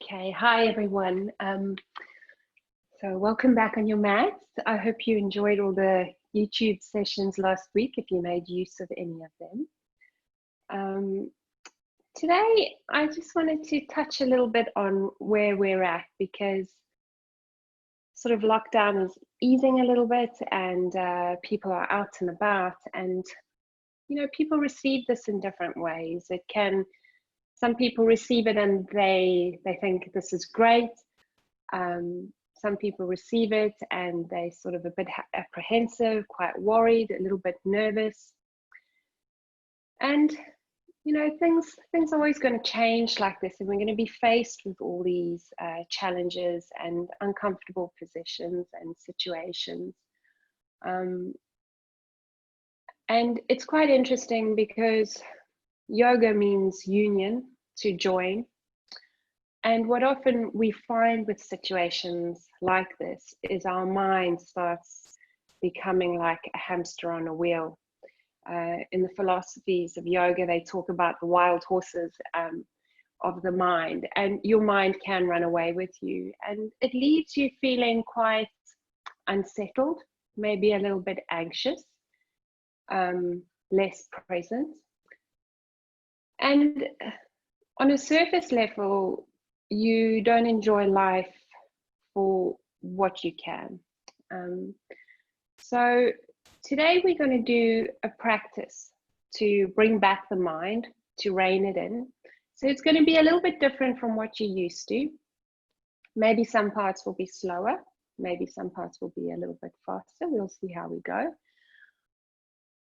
Okay, hi everyone. So welcome back on your mats. I hope you enjoyed all the YouTube sessions last week, if you made use of any of them. Today, I just wanted to touch a little bit on where we're at, because sort of lockdown is easing a little bit, and people are out and about, and people receive this in different ways. Some people receive it and they think this is great. Some people receive it and they sort of a bit apprehensive, quite worried, a little bit nervous. And things are always going to change like this, and we're going to be faced with all these challenges and uncomfortable positions and situations. And it's quite interesting because yoga means union, to join. And what often we find with situations like this is our mind starts becoming like a hamster on a wheel. In the philosophies of yoga, they talk about the wild horses of the mind, and your mind can run away with you, and it leaves you feeling quite unsettled, maybe a little bit anxious, less present. And on a surface level, you don't enjoy life for what you can. So today we're going to do a practice to bring back the mind, to rein it in. So it's going to be a little bit different from what you're used to. Maybe some parts will be slower, maybe some parts will be a little bit faster. We'll see how we go.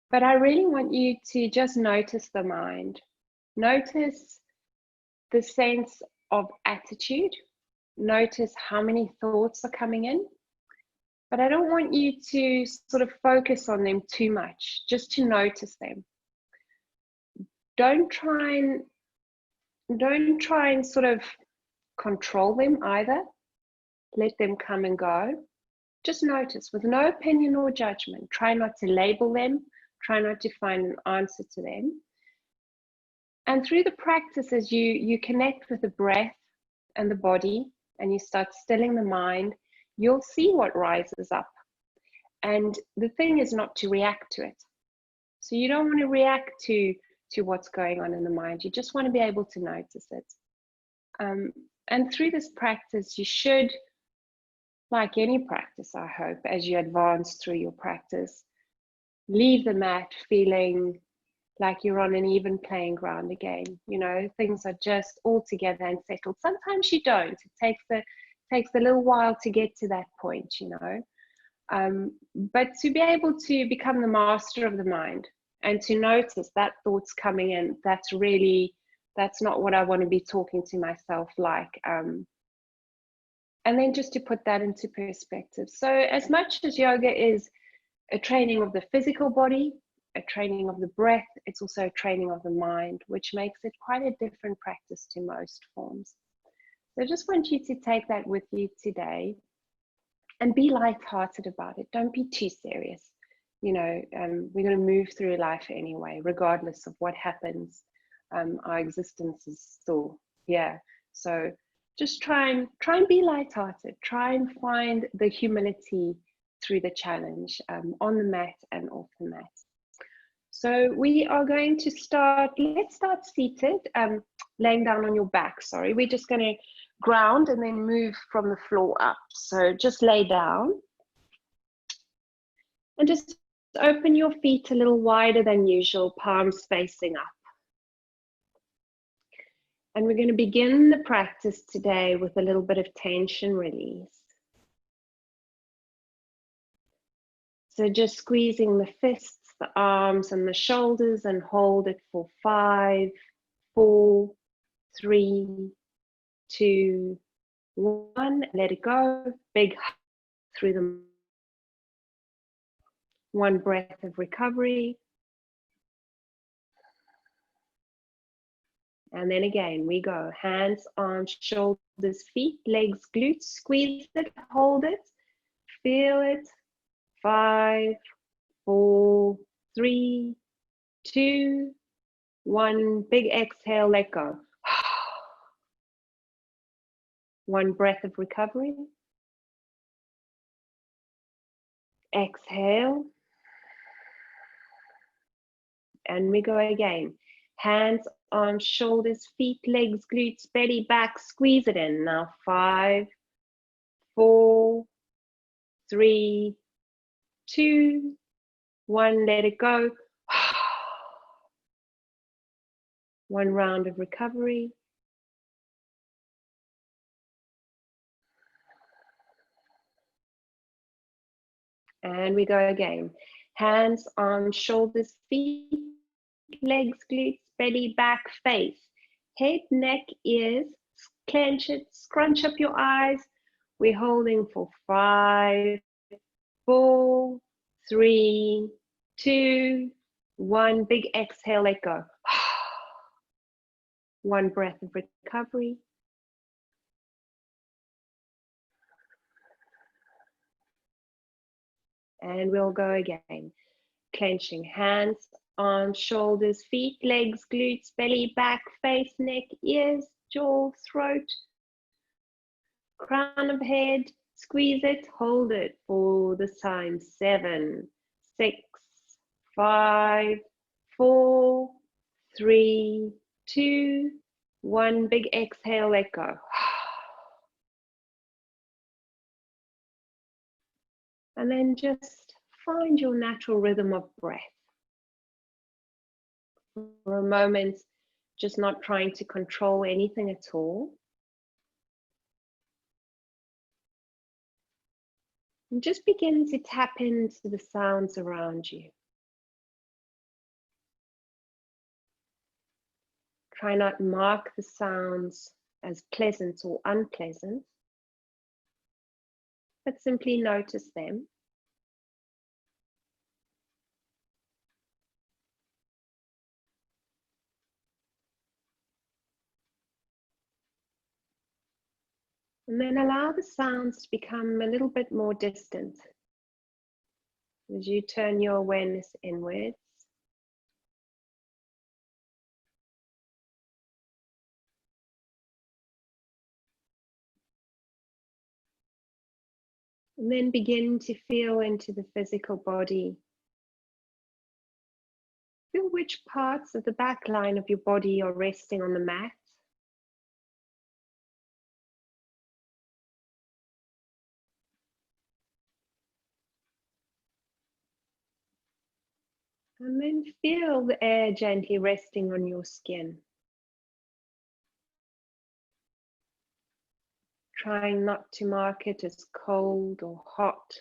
But I really want you to just notice the mind. Notice the sense of attitude. Notice how many thoughts are coming in. But I don't want you to sort of focus on them too much, just to notice them. Don't try and sort of control them either. Let them come and go. Just notice with no opinion or judgment. Try not to label them. Try not to find an answer to them. And through the practice, as you connect with the breath and the body, and you start stilling the mind, you'll see what rises up. And the thing is not to react to it. So you don't want to react to what's going on in the mind. You just want to be able to notice it. And through this practice, you should, like any practice, I hope, as you advance through your practice, leave the mat feeling like you're on an even playing ground again. Things are just all together and settled. Sometimes you don't. It takes a little while to get to that point, but to be able to become the master of the mind and to notice that thoughts coming in, that's not what I want to be talking to myself like. And then just to put that into perspective. So as much as yoga is a training of the physical body, a training of the breath, it's also a training of the mind, which makes it quite a different practice to most forms. So I just want you to take that with you today and be lighthearted about it. Don't be too serious. We're going to move through life anyway, regardless of what happens. Our existence is still here. So just try and be lighthearted. Try and find the humility through the challenge, on the mat and off the mat. So we are going to let's start seated, laying down on your back, sorry. We're just going to ground and then move from the floor up. So just lay down and just open your feet a little wider than usual, palms facing up. And we're going to begin the practice today with a little bit of tension release. So just squeezing the fists, the arms and the shoulders, and hold it for 5, 4, 3, 2, 1. Let it go. Big through the one breath of recovery. And then again, we go. Hands, arms, shoulders, feet, legs, glutes. Squeeze it, hold it, feel it. 5, 4, 3, 2, 1. Big exhale, let go. One breath of recovery. Exhale. And we go again. Hands, arms, shoulders, feet, legs, glutes, belly, back. Squeeze it in. Now 5, 4, 3, 2, 1. Let it go. One round of recovery. And we go again. Hands, arms, shoulders, feet, legs, glutes, belly, back, face. Head, neck, ears. Clench it, scrunch up your eyes. We're holding for 5, 4, 3, 2, 1. Big exhale, let go. One breath of recovery. And we'll go again. Clenching hands, arms, shoulders, feet, legs, glutes, belly, back, face, neck, ears, jaw, throat, crown of head. Squeeze it, hold it for the time. 7, 6, 5, 4, 3, 2, 1. Big exhale, let go. And then just find your natural rhythm of breath. For a moment, just not trying to control anything at all. And just begin to tap into the sounds around you. Try not mark the sounds as pleasant or unpleasant, but simply notice them. And then allow the sounds to become a little bit more distant as you turn your awareness inwards. And then begin to feel into the physical body. Feel which parts of the back line of your body are resting on the mat. And then feel the air gently resting on your skin. Trying not to mark it as cold or hot,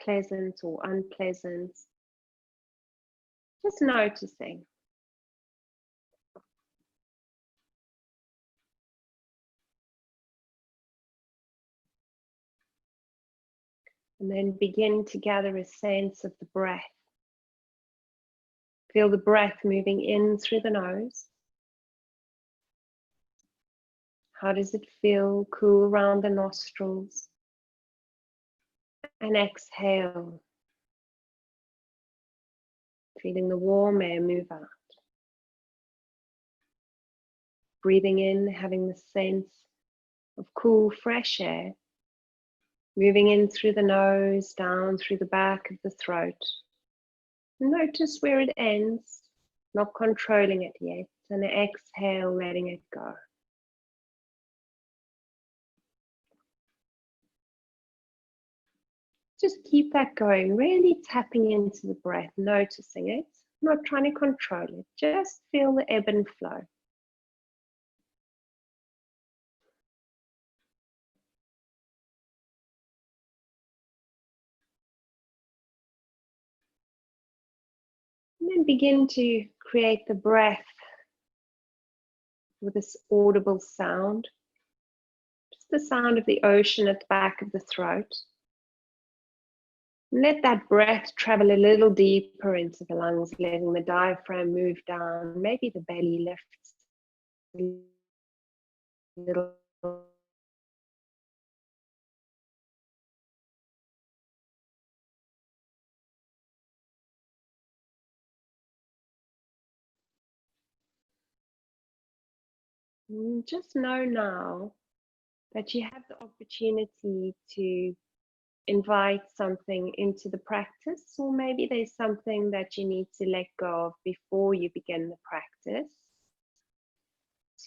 pleasant or unpleasant. Just noticing. And then begin to gather a sense of the breath. Feel the breath moving in through the nose. How does it feel? Cool around the nostrils. And exhale. Feeling the warm air move out. Breathing in, having the sense of cool, fresh air. Moving in through the nose, down through the back of the throat. Notice where it ends, not controlling it yet. And exhale, letting it go. Just keep that going, really tapping into the breath, noticing it, not trying to control it. Just feel the ebb and flow. And then begin to create the breath with this audible sound. Just the sound of the ocean at the back of the throat. Let that breath travel a little deeper into the lungs, letting the diaphragm move down. Maybe the belly lifts a little. Just know now that you have the opportunity to invite something into the practice, or maybe there's something that you need to let go of before you begin the practice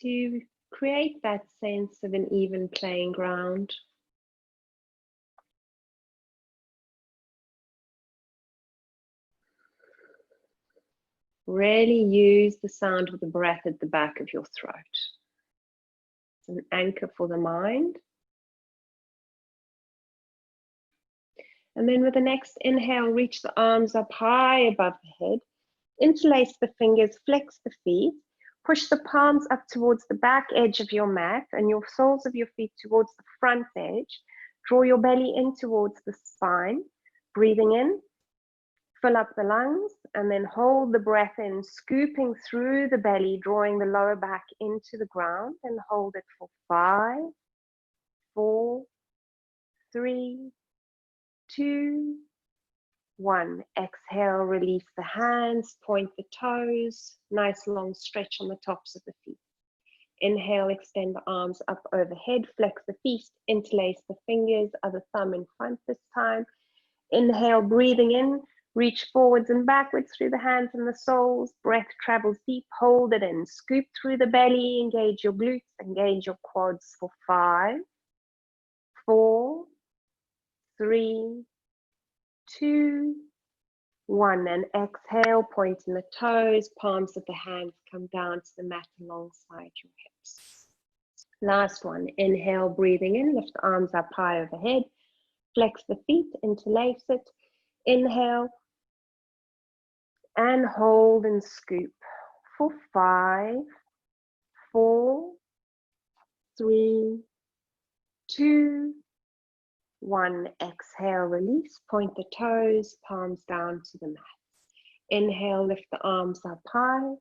to create that sense of an even playing ground. Really use the sound of the breath at the back of your throat. It's an anchor for the mind. And then with the next inhale, reach the arms up high above the head. Interlace the fingers, flex the feet. Push the palms up towards the back edge of your mat and your soles of your feet towards the front edge. Draw your belly in towards the spine. Breathing in, fill up the lungs, and then hold the breath in, scooping through the belly, drawing the lower back into the ground, and hold it for 5, 4, 3, 2, 1. Exhale, release the hands, point the toes, nice long stretch on the tops of the feet. Inhale, extend the arms up overhead, flex the feet, interlace the fingers, other thumb in front this time. Inhale, breathing in, reach forwards and backwards through the hands and the soles. Breath travels deep, hold it in. Scoop through the belly, engage your glutes, engage your quads for 5, 4, 3, 2, 1. And exhale, pointing the toes, palms of the hands come down to the mat alongside your hips. Last one, inhale, breathing in, lift the arms up high overhead, flex the feet, interlace it. Inhale, and hold and scoop for 5, 4, 3, 2, 1. Exhale, release, point the toes, palms down to the mat. Inhale, lift the arms up high.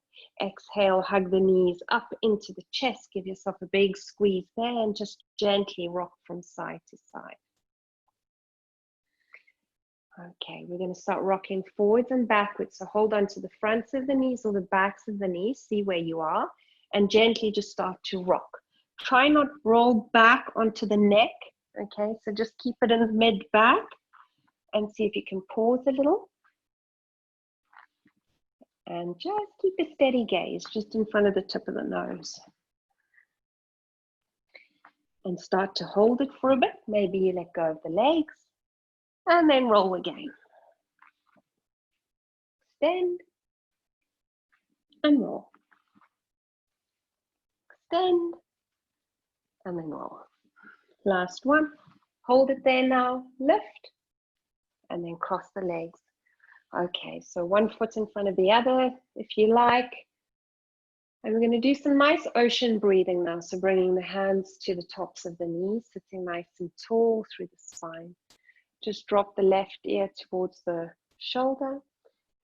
Exhale, hug the knees up into the chest. Give yourself a big squeeze there and just gently rock from side to side. Okay, we're going to start rocking forwards and backwards. So hold on to the fronts of the knees or the backs of the knees. See where you are and gently just start to rock. Try not roll back onto the neck. Okay, so just keep it in mid back and see if you can pause a little. And just keep a steady gaze just in front of the tip of the nose. And start to hold it for a bit. Maybe you let go of the legs. And then roll again. Extend. And roll. Extend. And then roll. Last one. Hold it there now. Lift. And then cross the legs. Okay, so one foot in front of the other, if you like. And we're going to do some nice ocean breathing now. So bringing the hands to the tops of the knees, sitting nice and tall through the spine. Just drop the left ear towards the shoulder.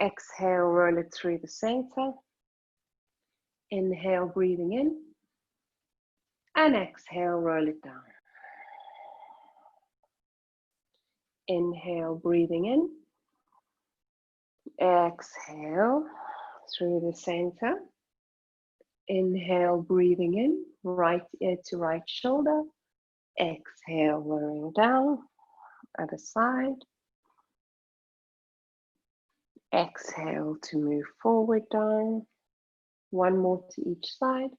Exhale, roll it through the center. Inhale, breathing in. And exhale, roll it down. Inhale, breathing in. Exhale, through the center. Inhale, breathing in, right ear to right shoulder. Exhale, lowering down, other side. Exhale to move forward down. One more to each side.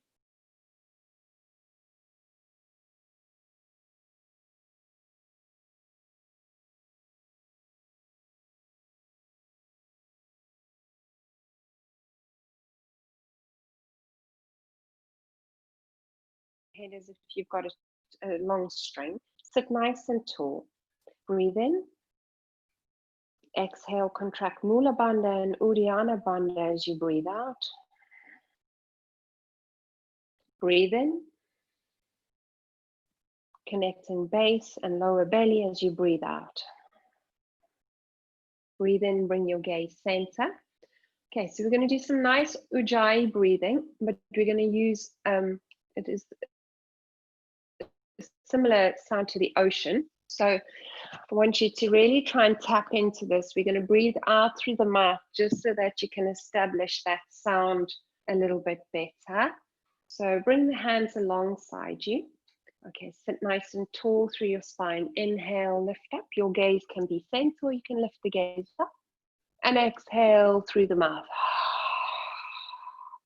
Head as if you've got a long string. Sit nice and tall. Breathe in. Exhale, contract Mula Bandha and Uddiyana Bandha as you breathe out. Breathe in. Connecting base and lower belly as you breathe out. Breathe in, bring your gaze center. Okay, so we're going to do some nice Ujjayi breathing, but we're going to use, it is a similar sound to the ocean. So I want you to really try and tap into this. We're going to breathe out through the mouth just so that you can establish that sound a little bit better. So bring the hands alongside you. Okay, sit nice and tall through your spine. Inhale, lift up. Your gaze can be center, or you can lift the gaze up. And exhale through the mouth.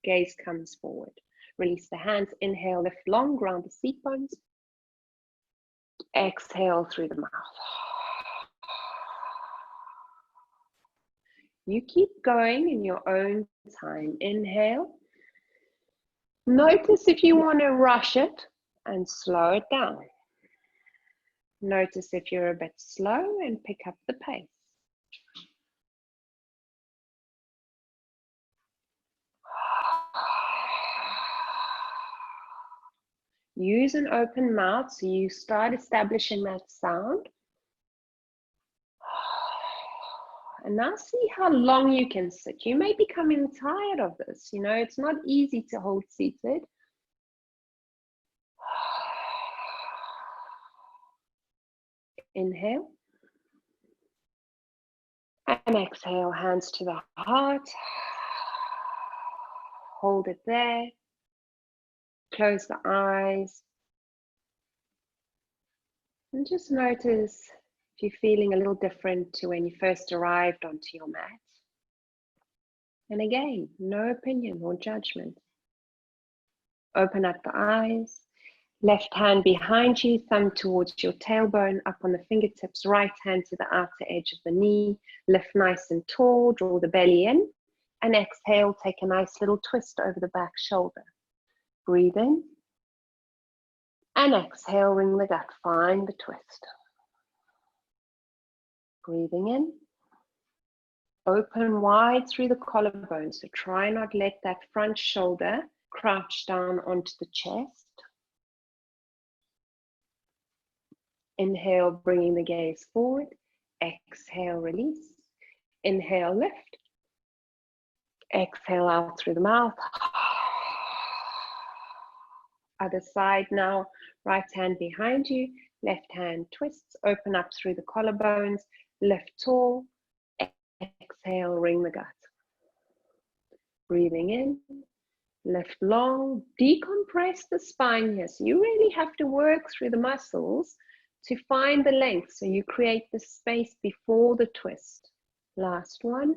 Gaze comes forward. Release the hands. Inhale, lift long, ground the seat bones. Exhale through the mouth. You keep going in your own time. Inhale. Notice if you want to rush it and slow it down. Notice if you're a bit slow and pick up the pace. Use an open mouth so you start establishing that sound. And now see how long you can sit. You may be becoming tired of this. You know, it's not easy to hold seated. Inhale. And exhale, hands to the heart. Hold it there. Close the eyes. And just notice if you're feeling a little different to when you first arrived onto your mat. And again, no opinion or judgment. Open up the eyes. Left hand behind you, thumb towards your tailbone, up on the fingertips, right hand to the outer edge of the knee. Lift nice and tall, draw the belly in. And exhale, take a nice little twist over the back shoulder. Breathe in. And exhale, ring the gut, find the twist. Breathing in. Open wide through the collarbone, so try not let that front shoulder crouch down onto the chest. Inhale, bringing the gaze forward. Exhale, release. Inhale, lift. Exhale out through the mouth. Other side now, right hand behind you, left hand twists, open up through the collarbones, lift tall, exhale, ring the gut. Breathing in, lift long, decompress the spine here. So you really have to work through the muscles to find the length, so you create the space before the twist. Last one.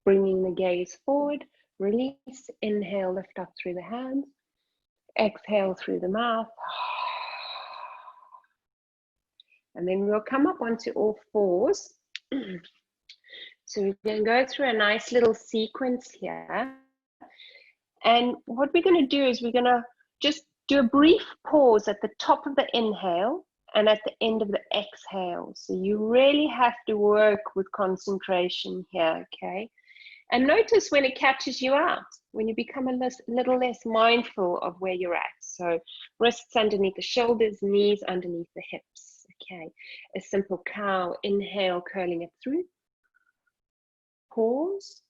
Bringing the gaze forward, release, inhale, lift up through the hands, exhale through the mouth. And then we'll come up onto all fours. So we're going to go through a nice little sequence here. And what we're going to do is we're going to just do a brief pause at the top of the inhale and at the end of the exhale. So you really have to work with concentration here, okay? And notice when it catches you out, when you become a little less mindful of where you're at. So wrists underneath the shoulders, knees underneath the hips, okay? A simple cow, inhale, curling it through. Pause.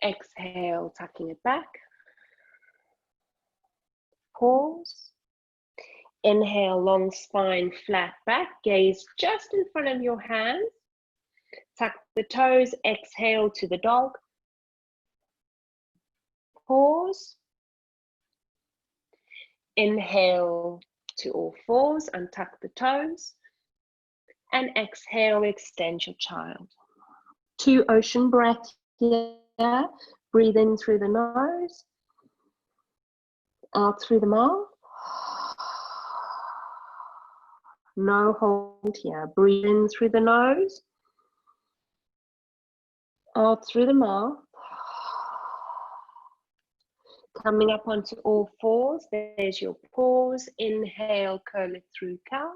Exhale, tucking it back. Pause. Inhale, long spine, flat back, gaze just in front of your hands. Tuck the toes, exhale to the dog. Pause. Inhale to all fours, untuck the toes. And exhale, extend your child. 2 ocean breaths here. Breathe in through the nose, out through the mouth. No hold here. Breathe in through the nose, out through the mouth. Coming up onto all fours, there's your pause. Inhale, curl it through cow.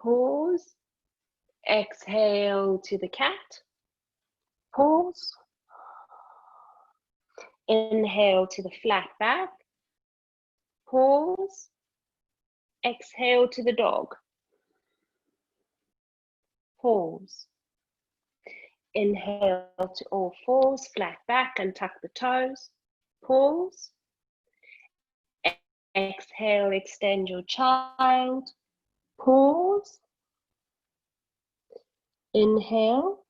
Pause. Exhale to the cat. Pause. Inhale to the flat back. Pause. Exhale to the dog. Pause. Inhale to all fours, flat back and tuck the toes. Pause. Exhale, extend your child. Pause. Inhale.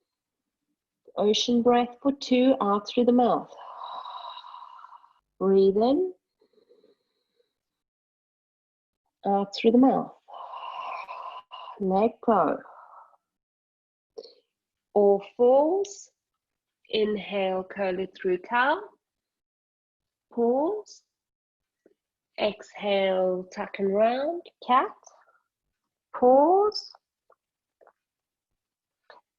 Ocean breath for 2, out through the mouth. Breathe in. Out through the mouth. Let go. All fours. Inhale, curl it through cow. Pause. Exhale, tuck and round, cat. Pause.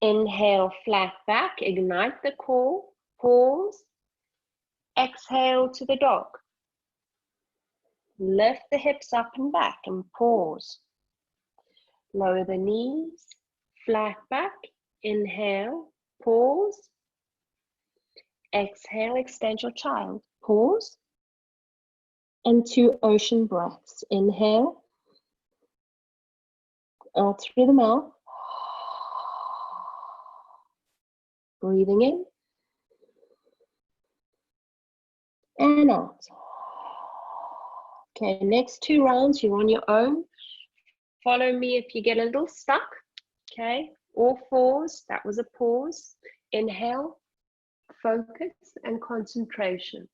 Inhale, flat back, ignite the core. Pause. Exhale to the dog. Lift the hips up and back and pause. Lower the knees, flat back. Inhale, pause. Exhale, extend your child. Pause. And 2 ocean breaths. Inhale. Out through the mouth. Breathing in. And out. Okay, next 2 rounds, you're on your own. Follow me if you get a little stuck. Okay, all fours, that was a pause. Inhale, focus and concentration.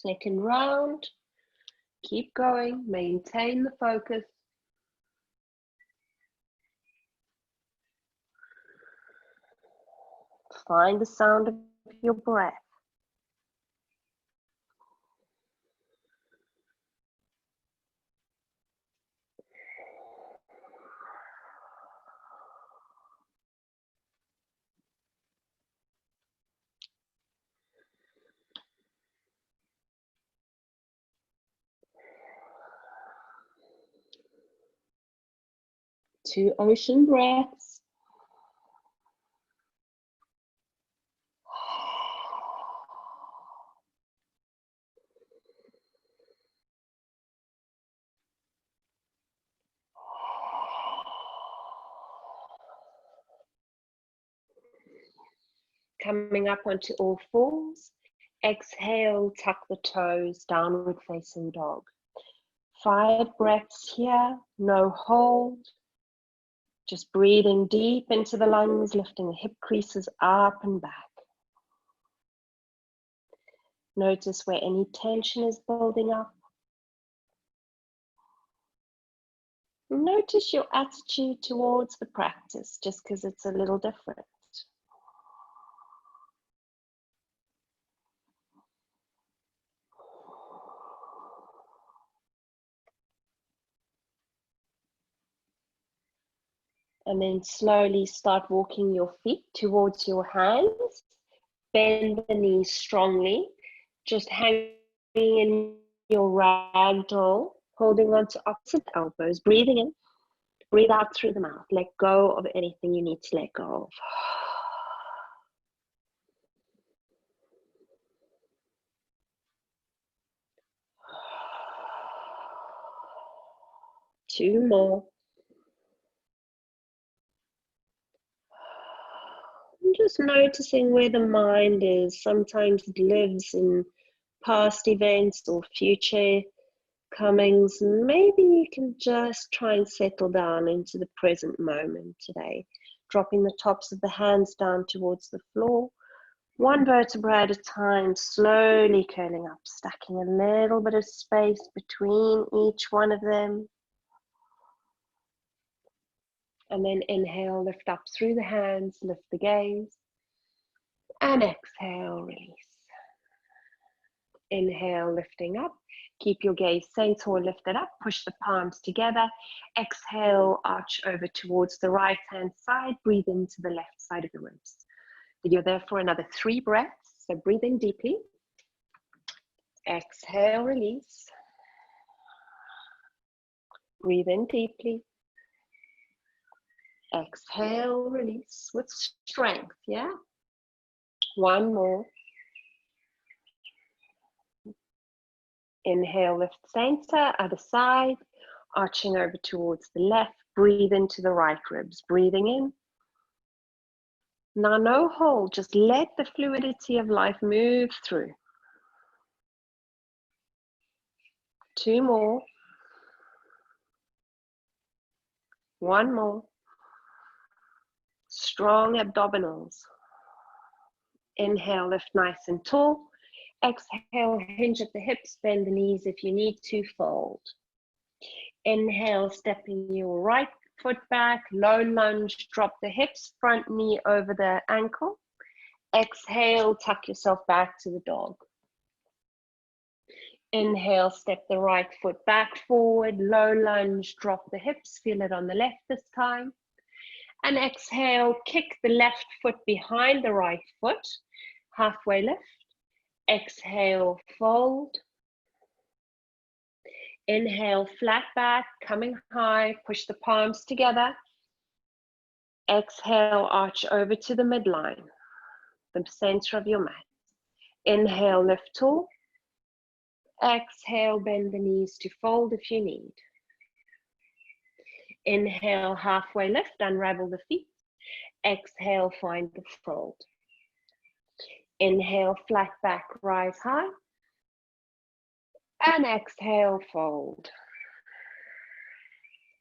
Second round, keep going, maintain the focus. Find the sound of your breath. Two ocean breaths. Coming up onto all fours. Exhale, tuck the toes, downward facing dog. 5 breaths here, no hold. Just breathing deep into the lungs, lifting the hip creases up and back. Notice where any tension is building up. Notice your attitude towards the practice, just because it's a little different. And then slowly start walking your feet towards your hands. Bend the knees strongly. Just hanging in your ragdoll, holding on to opposite elbows. Breathing in, breathe out through the mouth. Let go of anything you need to let go of. 2 more. Just noticing where the mind is. Sometimes it lives in past events or future comings. Maybe you can just try and settle down into the present moment today. Dropping the tops of the hands down towards the floor. 1 vertebra at a time, slowly curling up, stacking a little bit of space between each one of them. And then inhale, lift up through the hands, lift the gaze. And exhale, release. Inhale, lifting up. Keep your gaze center lifted up. Push the palms together. Exhale, arch over towards the right-hand side. Breathe into the left side of the ribs. You're there for another 3 breaths. So breathe in deeply. Exhale, release. Breathe in deeply. Exhale, release with strength, yeah? One more. Inhale, lift center, other side, arching over towards the left. Breathe into the right ribs, breathing in. Now no hold, just let the fluidity of life move through. Two more. One more. Strong abdominals. Inhale, lift nice and tall. Exhale, hinge at the hips, bend the knees if you need to, fold. Inhale, stepping your right foot back, low lunge, drop the hips, front knee over the ankle. Exhale, tuck yourself back to the dog. Inhale, step the right foot back forward, low lunge, drop the hips, feel it on the left this time. And exhale, kick the left foot behind the right foot, halfway lift. Exhale, fold. Inhale, flat back, coming high, push the palms together. Exhale, arch over to the midline, the center of your mat. Inhale, lift tall. Exhale, bend the knees to fold if you need. Inhale, halfway lift, unravel the feet. Exhale, find the fold. Inhale, flat back, rise high. And exhale, fold.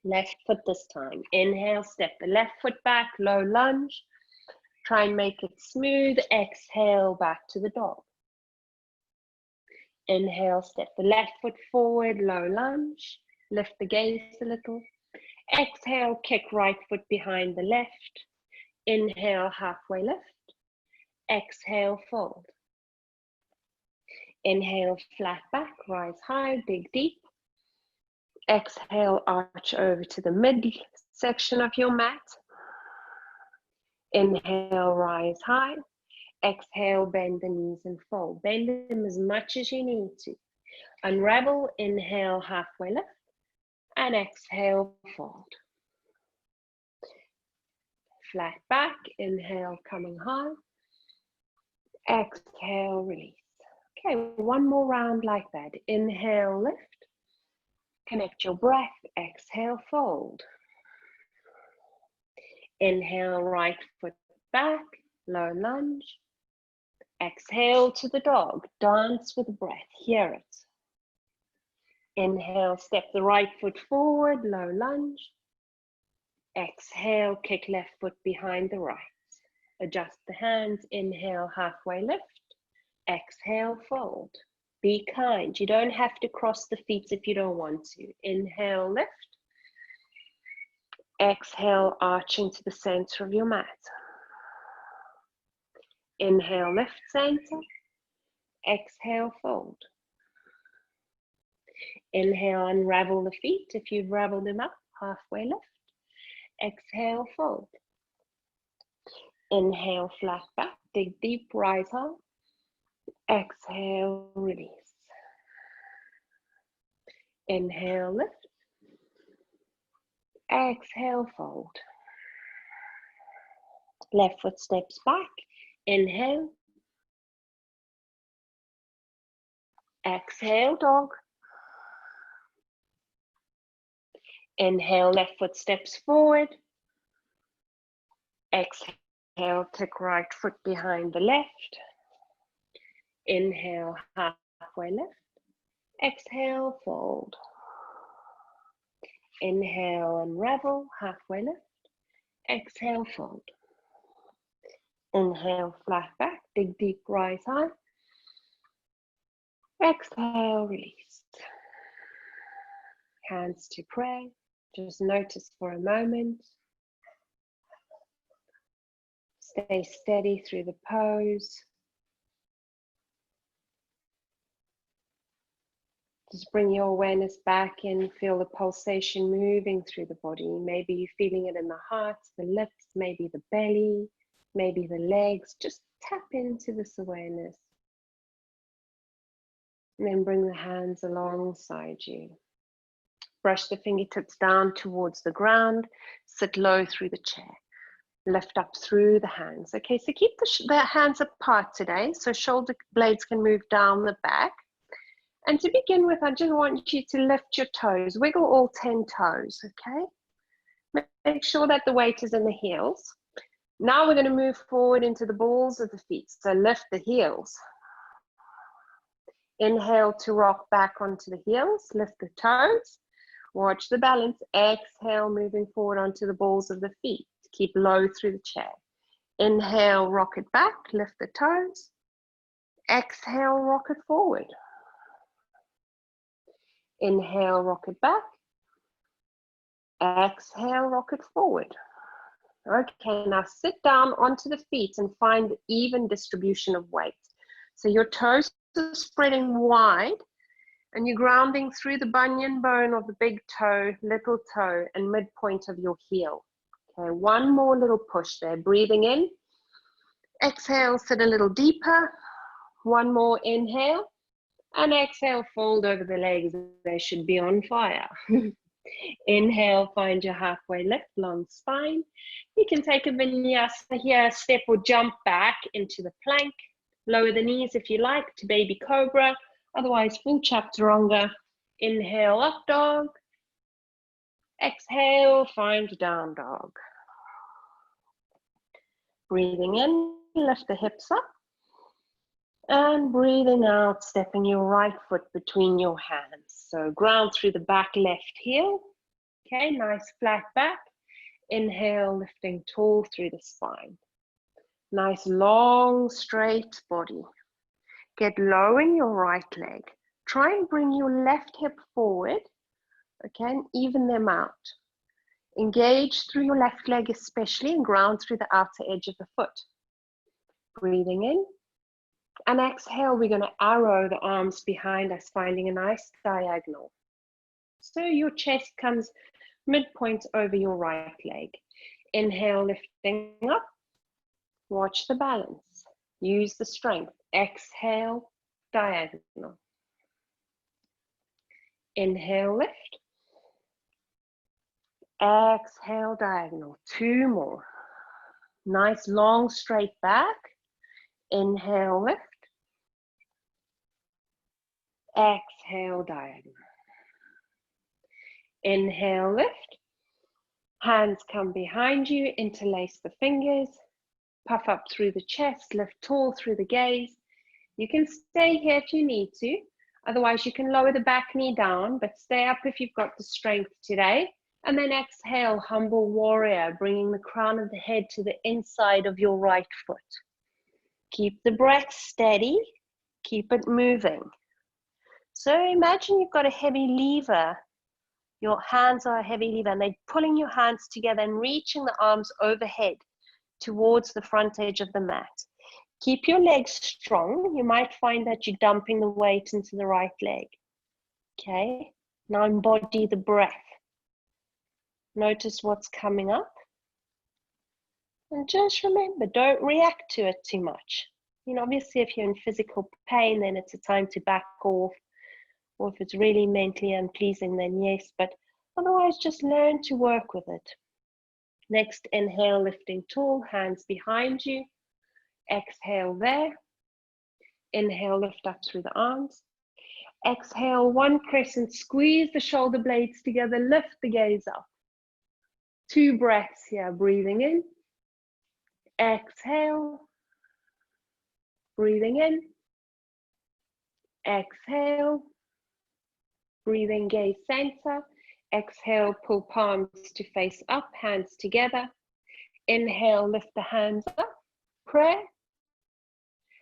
Left foot this time. Inhale, step the left foot back, low lunge. Try and make it smooth. Exhale, back to the dog. Inhale, step the left foot forward, low lunge. Lift the gaze a little. Exhale, kick right foot behind the left. Inhale, halfway lift. Exhale, fold. Inhale, flat back, rise high, dig deep. Exhale, arch over to the mid section of your mat. Inhale, rise high. Exhale, bend the knees and fold. Bend them as much as you need to. Unravel, inhale, halfway lift. And exhale, fold. Flat back, inhale, coming high. Exhale, release. Okay, one more round like that. Inhale, lift. Connect your breath. Exhale, fold. Inhale, right foot back, low lunge. Exhale to the dog. Dance with the breath. Hear it. Inhale, step the right foot forward, low lunge. Exhale, kick left foot behind the right. Adjust the hands. Inhale, halfway lift. Exhale, fold. Be kind. You don't have to cross the feet if you don't want to. Inhale, lift. Exhale, arching to the center of your mat. Inhale, lift center. Exhale, fold. Inhale, unravel the feet if you've raveled them up, halfway lift. Exhale, fold. Inhale, flat back, dig deep, rise high. Exhale, release. Inhale, lift. Exhale, fold. Left foot steps back. Inhale. Exhale, dog. Inhale, left foot steps forward. Exhale, kick right foot behind the left. Inhale, halfway lift. Exhale, fold. Inhale, unravel, halfway lift. Exhale, fold. Inhale, flat back, dig deep, rise high. Exhale, release. Hands to pray. Just notice for a moment. Stay steady through the pose. Just bring your awareness back in. Feel the pulsation moving through the body. Maybe you're feeling it in the heart, the lips, maybe the belly, maybe the legs. Just tap into this awareness. And then bring the hands alongside you. Brush the fingertips down towards the ground. Sit low through the chair. Lift up through the hands. Okay, so keep the hands apart today so shoulder blades can move down the back. And to begin with, I just want you to lift your toes. Wiggle all 10 toes, okay? Make sure that the weight is in the heels. Now we're going to move forward into the balls of the feet. So lift the heels. Inhale to rock back onto the heels. Lift the toes. Watch the balance. Exhale, moving forward onto the balls of the feet. Keep low through the chair. Inhale, rock it back. Lift the toes. Exhale, rock it forward. Inhale, rock it back. Exhale, rock it forward. Okay, now sit down onto the feet and find the even distribution of weight. So your toes are spreading wide and you're grounding through the bunion bone of the big toe, little toe, and midpoint of your heel. Okay, one more little push there. Breathing in. Exhale, sit a little deeper. One more inhale. And exhale, fold over the legs. They should be on fire. Inhale, find your halfway lift, long spine. You can take a vinyasa here, step or jump back into the plank. Lower the knees if you like to baby cobra. Otherwise, full chaturanga. Inhale, up dog. Exhale, find down dog. Breathing in, lift the hips up. And breathing out, stepping your right foot between your hands. So ground through the back left heel. Okay, nice flat back. Inhale, lifting tall through the spine. Nice long straight body. Get low in your right leg. Try and bring your left hip forward. Okay, and even them out. Engage through your left leg especially and ground through the outer edge of the foot. Breathing in. And exhale, we're going to arrow the arms behind us, finding a nice diagonal. So your chest comes midpoint over your right leg. Inhale, lifting up. Watch the balance. Use the strength. Exhale, diagonal. Inhale, lift. Exhale, diagonal. Two more. Nice long straight back. Inhale, lift. Exhale, diagonal. Inhale, lift. Hands come behind you, interlace the fingers. Puff up through the chest, lift tall through the gaze. You can stay here if you need to. Otherwise, you can lower the back knee down, but stay up if you've got the strength today. And then exhale, humble warrior, bringing the crown of the head to the inside of your right foot. Keep the breath steady. Keep it moving. So imagine you've got a heavy lever. Your hands are a heavy lever and they're pulling your hands together and reaching the arms overhead towards the front edge of the mat. Keep your legs strong. You might find that you're dumping the weight into the right leg. Okay, now embody the breath. Notice what's coming up. And just remember, don't react to it too much. You know, obviously if you're in physical pain, then it's a time to back off. Or if it's really mentally unpleasing, then yes, but otherwise just learn to work with it. Next, inhale, lifting tall, hands behind you. Exhale there. Inhale, lift up through the arms. Exhale, one crescent, squeeze the shoulder blades together, lift the gaze up. Two breaths here, breathing in. Exhale. Breathing in. Exhale. Breathing, gaze center. Exhale, pull palms to face up, hands together. Inhale, lift the hands up, prayer.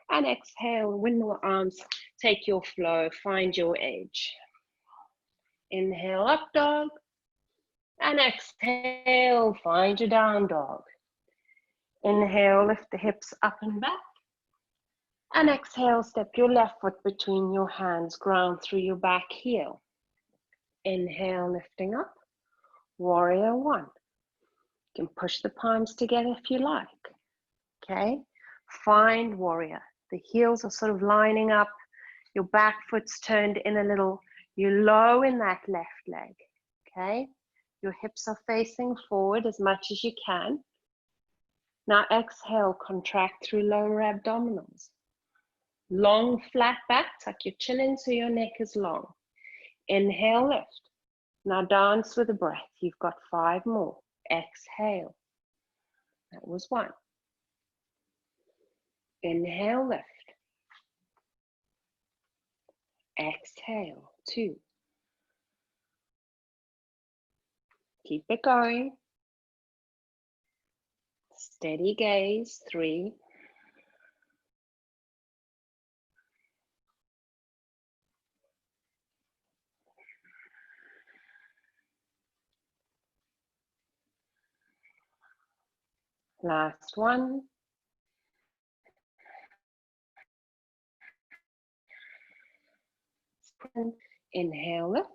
And exhale, windmill arms, take your flow, find your edge. Inhale, up dog. And exhale, find your down dog. Inhale, lift the hips up and back. And exhale, step your left foot between your hands, ground through your back heel. Inhale, lifting up, warrior one. You can push the palms together if you like, okay? Find warrior. The heels are sort of lining up, your back foot's turned in a little, you're low in that left leg. okay? Your hips are facing forward as much as you can. Now exhale, contract through lower abdominals. Long, flat back, tuck your chin in so your neck is long. Inhale, lift. Now dance with the breath. You've got 5 more. Exhale. That was 1. Inhale, lift. Exhale, 2. Keep it going. Steady gaze, 3. Last 1. Inhale, lift.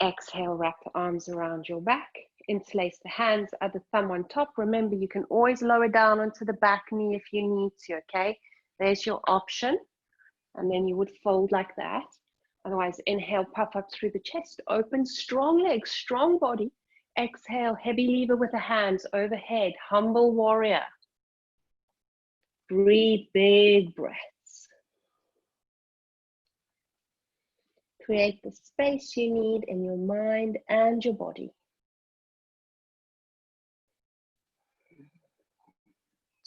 Exhale, wrap the arms around your back. Interlace the hands, other thumb on top. Remember, you can always lower down onto the back knee if you need to, okay? There's your option. And then you would fold like that. Otherwise, inhale, puff up through the chest. Open, strong legs, strong body. Exhale, heavy lever with the hands overhead. Humble warrior. Breathe big breaths. Create the space you need in your mind and your body.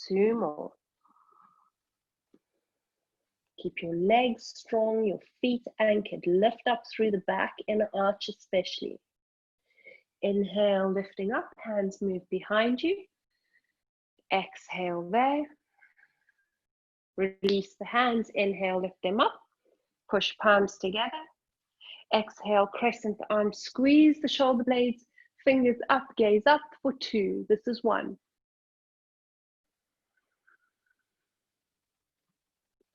2 more. Keep your legs strong, your feet anchored. Lift up through the back, inner arch especially. Inhale, lifting up, hands move behind you. Exhale there. Release the hands, inhale, lift them up. Push palms together. Exhale, crescent arms, squeeze the shoulder blades, fingers up, gaze up for 2. This is 1.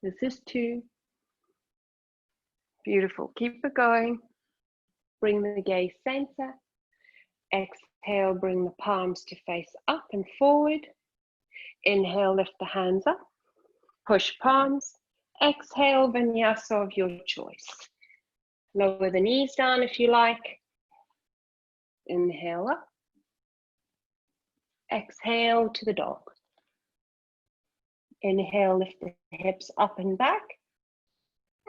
This is 2. Beautiful. Keep it going. Bring the gaze center. Exhale, bring the palms to face up and forward. Inhale, lift the hands up. Push palms. Exhale, vinyasa of your choice. Lower the knees down if you like. Inhale up. Exhale to the dog. Inhale, lift the hips up and back.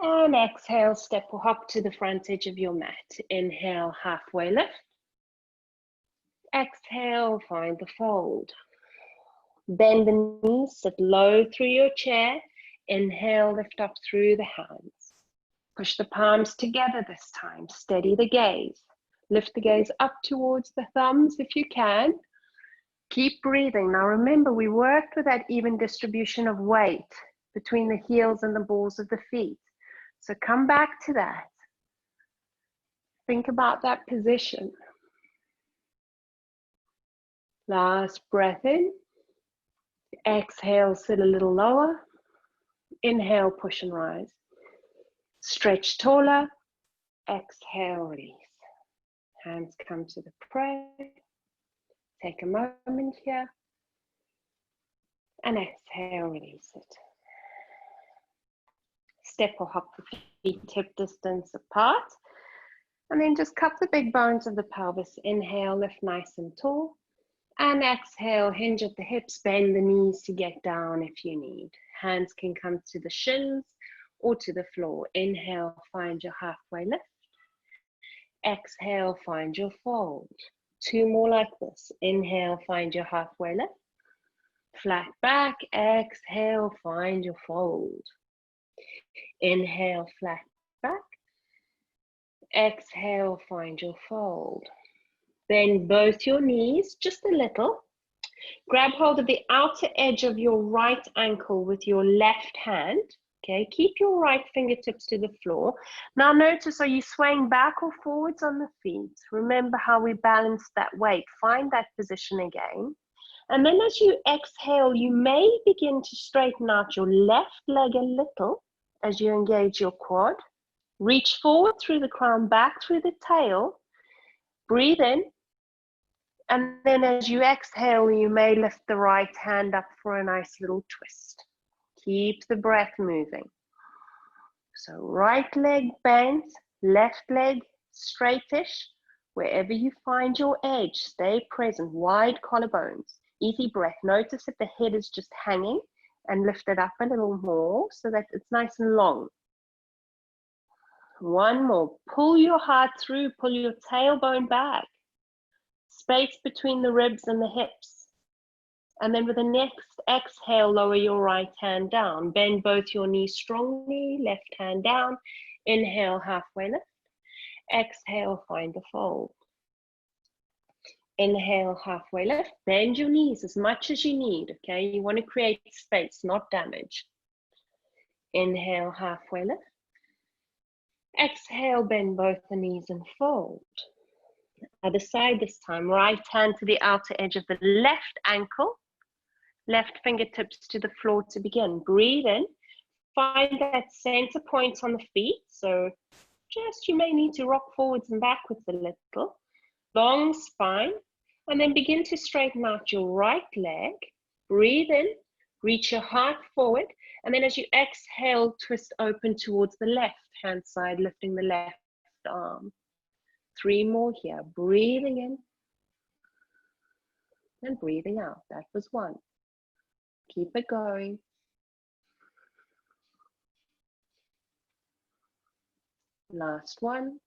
And exhale, step or hop to the front edge of your mat. Inhale, halfway lift. Exhale, find the fold. Bend the knees, sit low through your chair. Inhale, lift up through the hands. Push the palms together this time. Steady the gaze. Lift the gaze up towards the thumbs if you can. Keep breathing. Now remember, we worked with that even distribution of weight between the heels and the balls of the feet. So come back to that. Think about that position. Last breath in. Exhale, sit a little lower. Inhale, push and rise. Stretch taller. Exhale, release. Hands come to the prayer. Take a moment here. And exhale, release it. Step or hop the feet hip distance apart. And then just cup the big bones of the pelvis. Inhale, lift nice and tall. And exhale, hinge at the hips, bend the knees to get down if you need. Hands can come to the shins or to the floor. Inhale, find your halfway lift. Exhale, find your fold. 2 more like this. Inhale, find your halfway lift. Flat back. Exhale, find your fold. Inhale, flat back. Exhale, find your fold. Bend both your knees just a little. Grab hold of the outer edge of your right ankle with your left hand. Okay, keep your right fingertips to the floor. Now notice, are you swaying back or forwards on the feet? Remember how we balanced that weight. Find that position again. And then as you exhale, you may begin to straighten out your left leg a little as you engage your quad. Reach forward through the crown, back through the tail. Breathe in. And then as you exhale, you may lift the right hand up for a nice little twist. Keep the breath moving. So right leg bent, left leg straightish Wherever you find your edge, stay present, wide collarbones. Easy breath. Notice that the head is just hanging and lift it up a little more so that it's nice and long. One more. Pull your heart through, pull your tailbone back. Space between the ribs and the hips. And then with the next exhale, lower your right hand down. Bend both your knees strongly, left hand down. Inhale, halfway lift. Exhale, find the fold. Inhale, halfway lift. Bend your knees as much as you need, okay? You want to create space, not damage. Inhale, halfway lift. Exhale, bend both the knees and fold. Other side this time. Right hand to the outer edge of the left ankle. Left fingertips to the floor to begin. Breathe in. Find that center point on the feet. So just you may need to rock forwards and backwards a little. Long spine. And then begin to straighten out your right leg. Breathe in. Reach your heart forward. And then as you exhale, twist open towards the left hand side, lifting the left arm. 3 more here. Breathing in. And breathing out. That was 1. Keep it going. Last 1.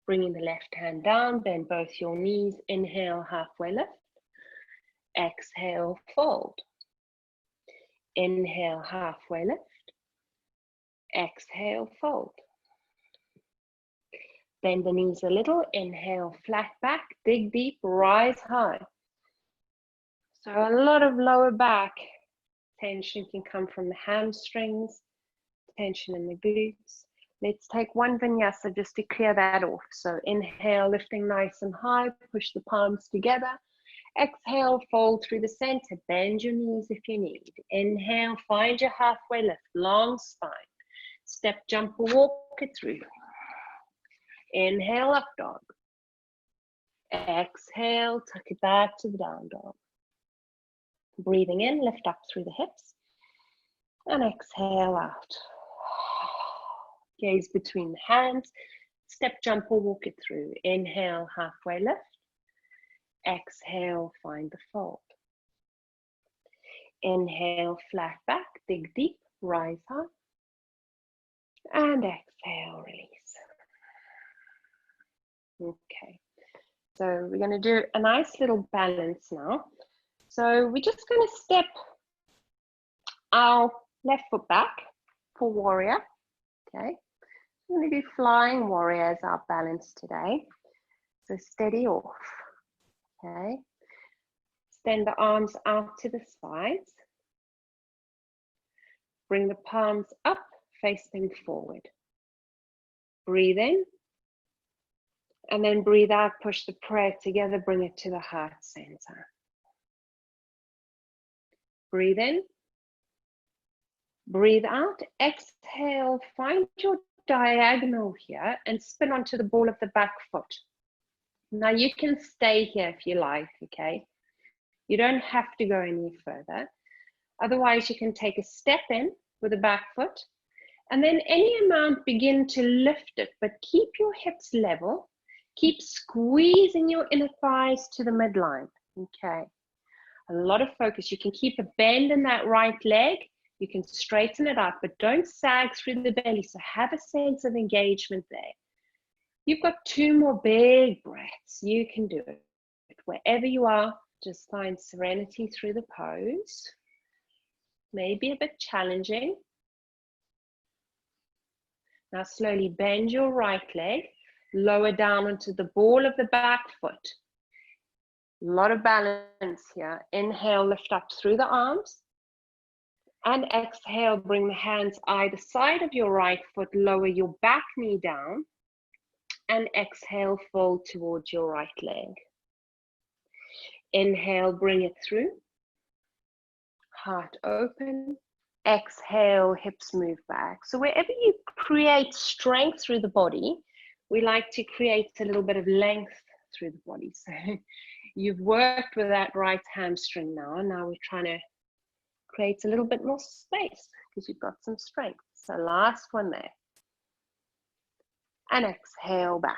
Bringing the left hand down, bend both your knees. Inhale, halfway lift. Exhale, fold. Inhale, halfway lift. Exhale, fold. Bend the knees a little. Inhale, flat back. Dig deep, rise high. So a lot of lower back tension can come from the hamstrings, tension in the glutes. Let's take 1 vinyasa just to clear that off. So inhale, lifting nice and high, push the palms together. Exhale, fold through the center, bend your knees if you need. Inhale, find your halfway lift, long spine. Step, jump, or walk it through. Inhale, up dog. Exhale, tuck it back to the down dog. Breathing in, lift up through the hips. And exhale out. Gaze between the hands. Step, jump, or walk it through. Inhale, halfway lift. Exhale, find the fold. Inhale, flat back, dig deep, rise high. And exhale, release. Okay, so we're going to do a nice little balance now. So we're just going to step our left foot back for warrior. Okay, we're going to do flying warrior as our balance today. So steady off. Okay, extend the arms out to the sides. Bring the palms up, face them forward. Breathe in. And then breathe out, push the prayer together, bring it to the heart center. Breathe in. Breathe out. Exhale, find your diagonal here and spin onto the ball of the back foot. Now you can stay here if you like, okay? You don't have to go any further. Otherwise, you can take a step in with the back foot and then any amount begin to lift it, but keep your hips level. Keep squeezing your inner thighs to the midline, okay? A lot of focus. You can keep a bend in that right leg. You can straighten it out, but don't sag through the belly. So have a sense of engagement there. You've got 2 more big breaths. You can do it. Wherever you are, just find serenity through the pose. Maybe a bit challenging. Now slowly bend your right leg. Lower down onto the ball of the back foot. A lot of balance here. Inhale, lift up through the arms. And exhale, bring the hands either side of your right foot. Lower your back knee down. And exhale, fold towards your right leg. Inhale, bring it through. Heart open. Exhale, hips move back. So wherever you create strength through the body, we like to create a little bit of length through the body. So you've worked with that right hamstring now. Now we're trying to create a little bit more space because you've got some strength. So last one there. And exhale back.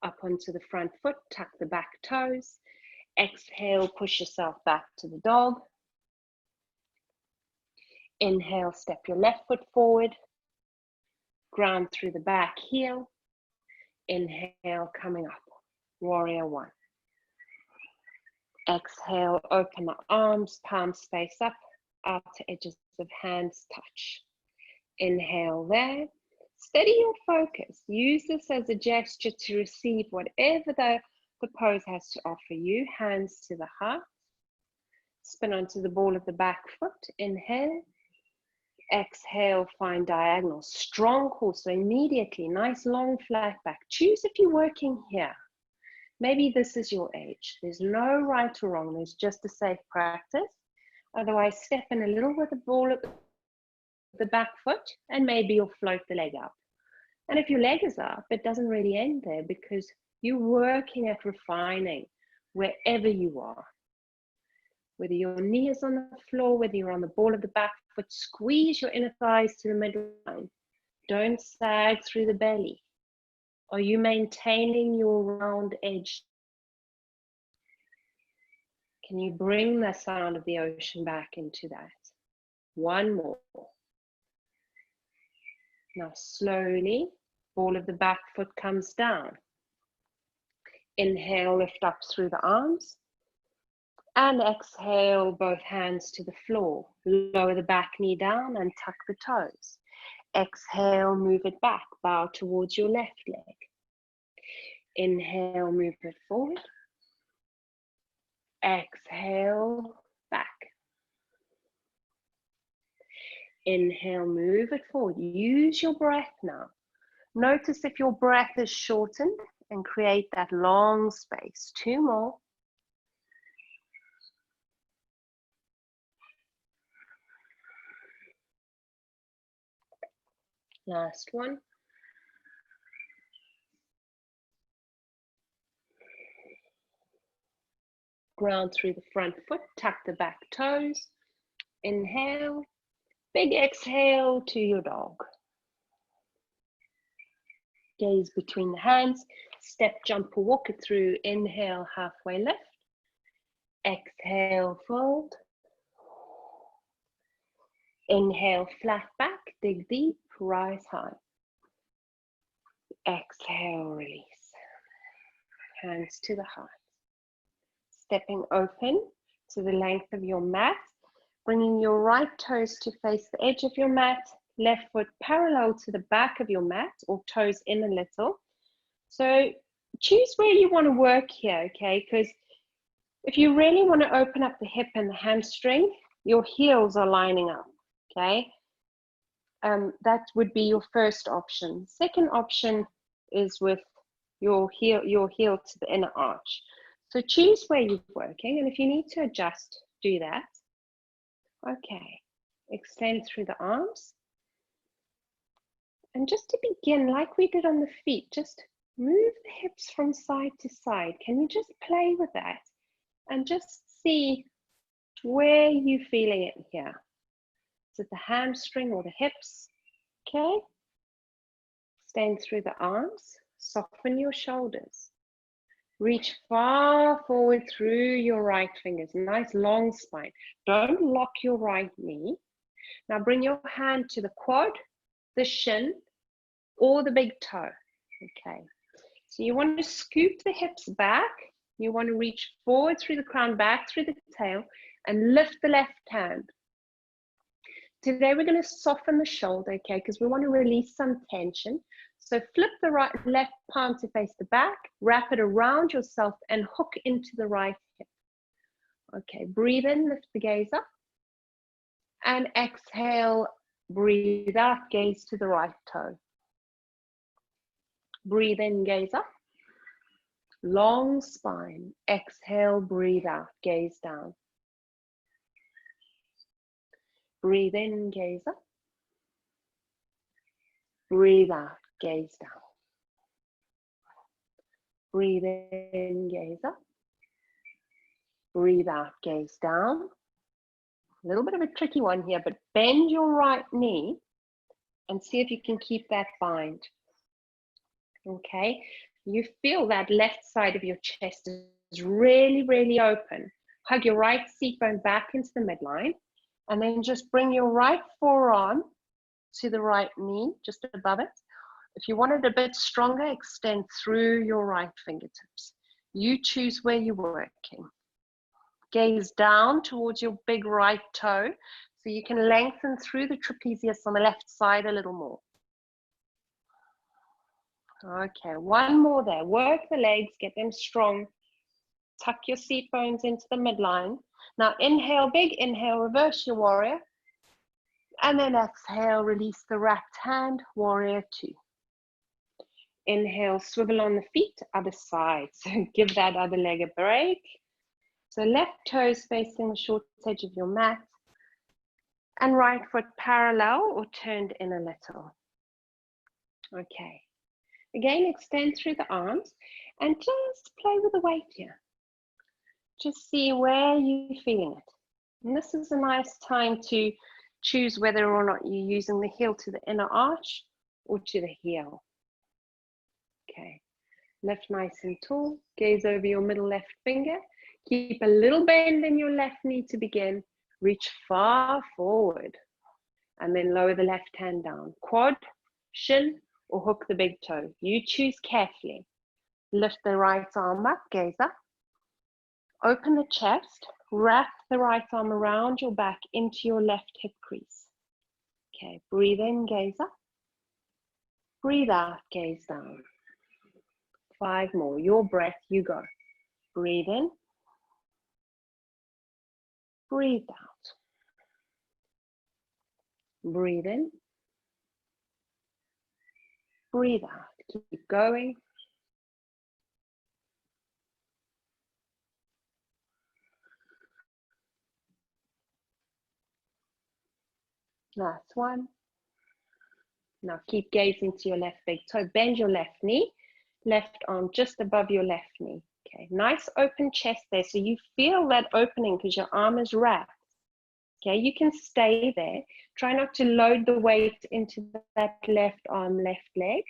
Up onto the front foot, tuck the back toes. Exhale, push yourself back to the dog. Inhale, step your left foot forward. Ground through the back heel. Inhale, coming up. Warrior one. Exhale, open the arms, palms face up, outer edges of hands touch. Inhale there. Steady your focus. Use this as a gesture to receive whatever the pose has to offer you. Hands to the heart. Spin onto the ball of the back foot. Inhale. Exhale, find diagonal. Strong core, so immediately, nice long flat back. Choose if you're working here. Maybe this is your age. There's no right or wrong. There's just a safe practice. Otherwise, step in a little with the ball of the back foot, and maybe you'll float the leg up. And if your leg is up, it doesn't really end there because you're working at refining wherever you are. Whether your knee is on the floor, whether you're on the ball of the back foot, squeeze your inner thighs to the midline. Don't sag through the belly. Are you maintaining your round edge? Can you bring the sound of the ocean back into that? One more. Now slowly, ball of the back foot comes down. Inhale, lift up through the arms. And exhale, both hands to the floor. Lower the back knee down and tuck the toes. Exhale, move it back. Bow towards your left leg. Inhale, move it forward. Exhale, back. Inhale, move it forward. Use your breath now. Notice if your breath is shortened and create that long space. Two more. Last one. Ground through the front foot, tuck the back toes. Inhale, big exhale to your dog. Gaze between the hands, step, jump or walk it through. Inhale, halfway lift. Exhale, fold. Inhale, flat back, dig deep, rise high. Exhale, release. Hands to the heart. Stepping open to the length of your mat, bringing your right toes to face the edge of your mat, left foot parallel to the back of your mat or toes in a little. So choose where you want to work here, okay? Because if you really want to open up the hip and the hamstring, your heels are lining up, okay? That would be your first option. Second option is with your heel to the inner arch. So choose where you're working, and if you need to adjust, do that. Okay, extend through the arms. And just to begin, like we did on the feet, just move the hips from side to side. Can you just play with that? And just see where you're feeling it here. Is it the hamstring or the hips? Okay. Extend through the arms, soften your shoulders. Reach far forward through your right fingers, nice long spine. Don't lock your right knee. Now bring your hand to the quad, the shin, or the big toe. Okay, so you want to scoop the hips back. You want to reach forward through the crown, back through the tail, and lift the left hand. Today we're going to soften the shoulder, okay, because we want to release some tension. So flip the left palm to face the back, wrap it around yourself and hook into the right hip. Okay, breathe in, lift the gaze up. And exhale, breathe out, gaze to the right toe. Breathe in, gaze up. Long spine. Exhale, breathe out, gaze down. Breathe in, gaze up. Breathe out, gaze down. Breathe in, gaze up. Breathe out, gaze down. A little bit of a tricky one here, but bend your right knee and see if you can keep that bind. Okay, you feel that left side of your chest is really, really open. Hug your right seat bone back into the midline, and then just bring your right forearm to the right knee, just above it. If you want it a bit stronger, extend through your right fingertips. You choose where you're working. Gaze down towards your big right toe, so you can lengthen through the trapezius on the left side a little more. Okay, one more there. Work the legs, get them strong. Tuck your seat bones into the midline. Now inhale, big inhale, reverse your warrior. And then exhale, release the wrapped hand, warrior two. Inhale, swivel on the feet, other side. So give that other leg a break. So left toes facing the short edge of your mat. And right foot parallel or turned in a little. Okay. Again, extend through the arms and just play with the weight here. Just see where you're feeling it. And this is a nice time to choose whether or not you're using the heel to the inner arch or to the heel. Okay, lift nice and tall, gaze over your middle left finger. Keep a little bend in your left knee to begin. Reach far forward and then lower the left hand down. Quad, shin, or hook the big toe. You choose carefully. Lift the right arm up, gaze up. Open the chest, wrap the right arm around your back into your left hip crease. Okay, breathe in, gaze up. Breathe out, gaze down. 5 more, your breath, you go. Breathe in. Breathe out. Breathe in. Breathe out. Keep going. Last one. Now keep gazing to your left big toe. Bend your left knee. Left arm just above your left knee. Okay, nice open chest there. So you feel that opening because your arm is wrapped. Okay, you can stay there. Try not to load the weight into that left arm, left leg.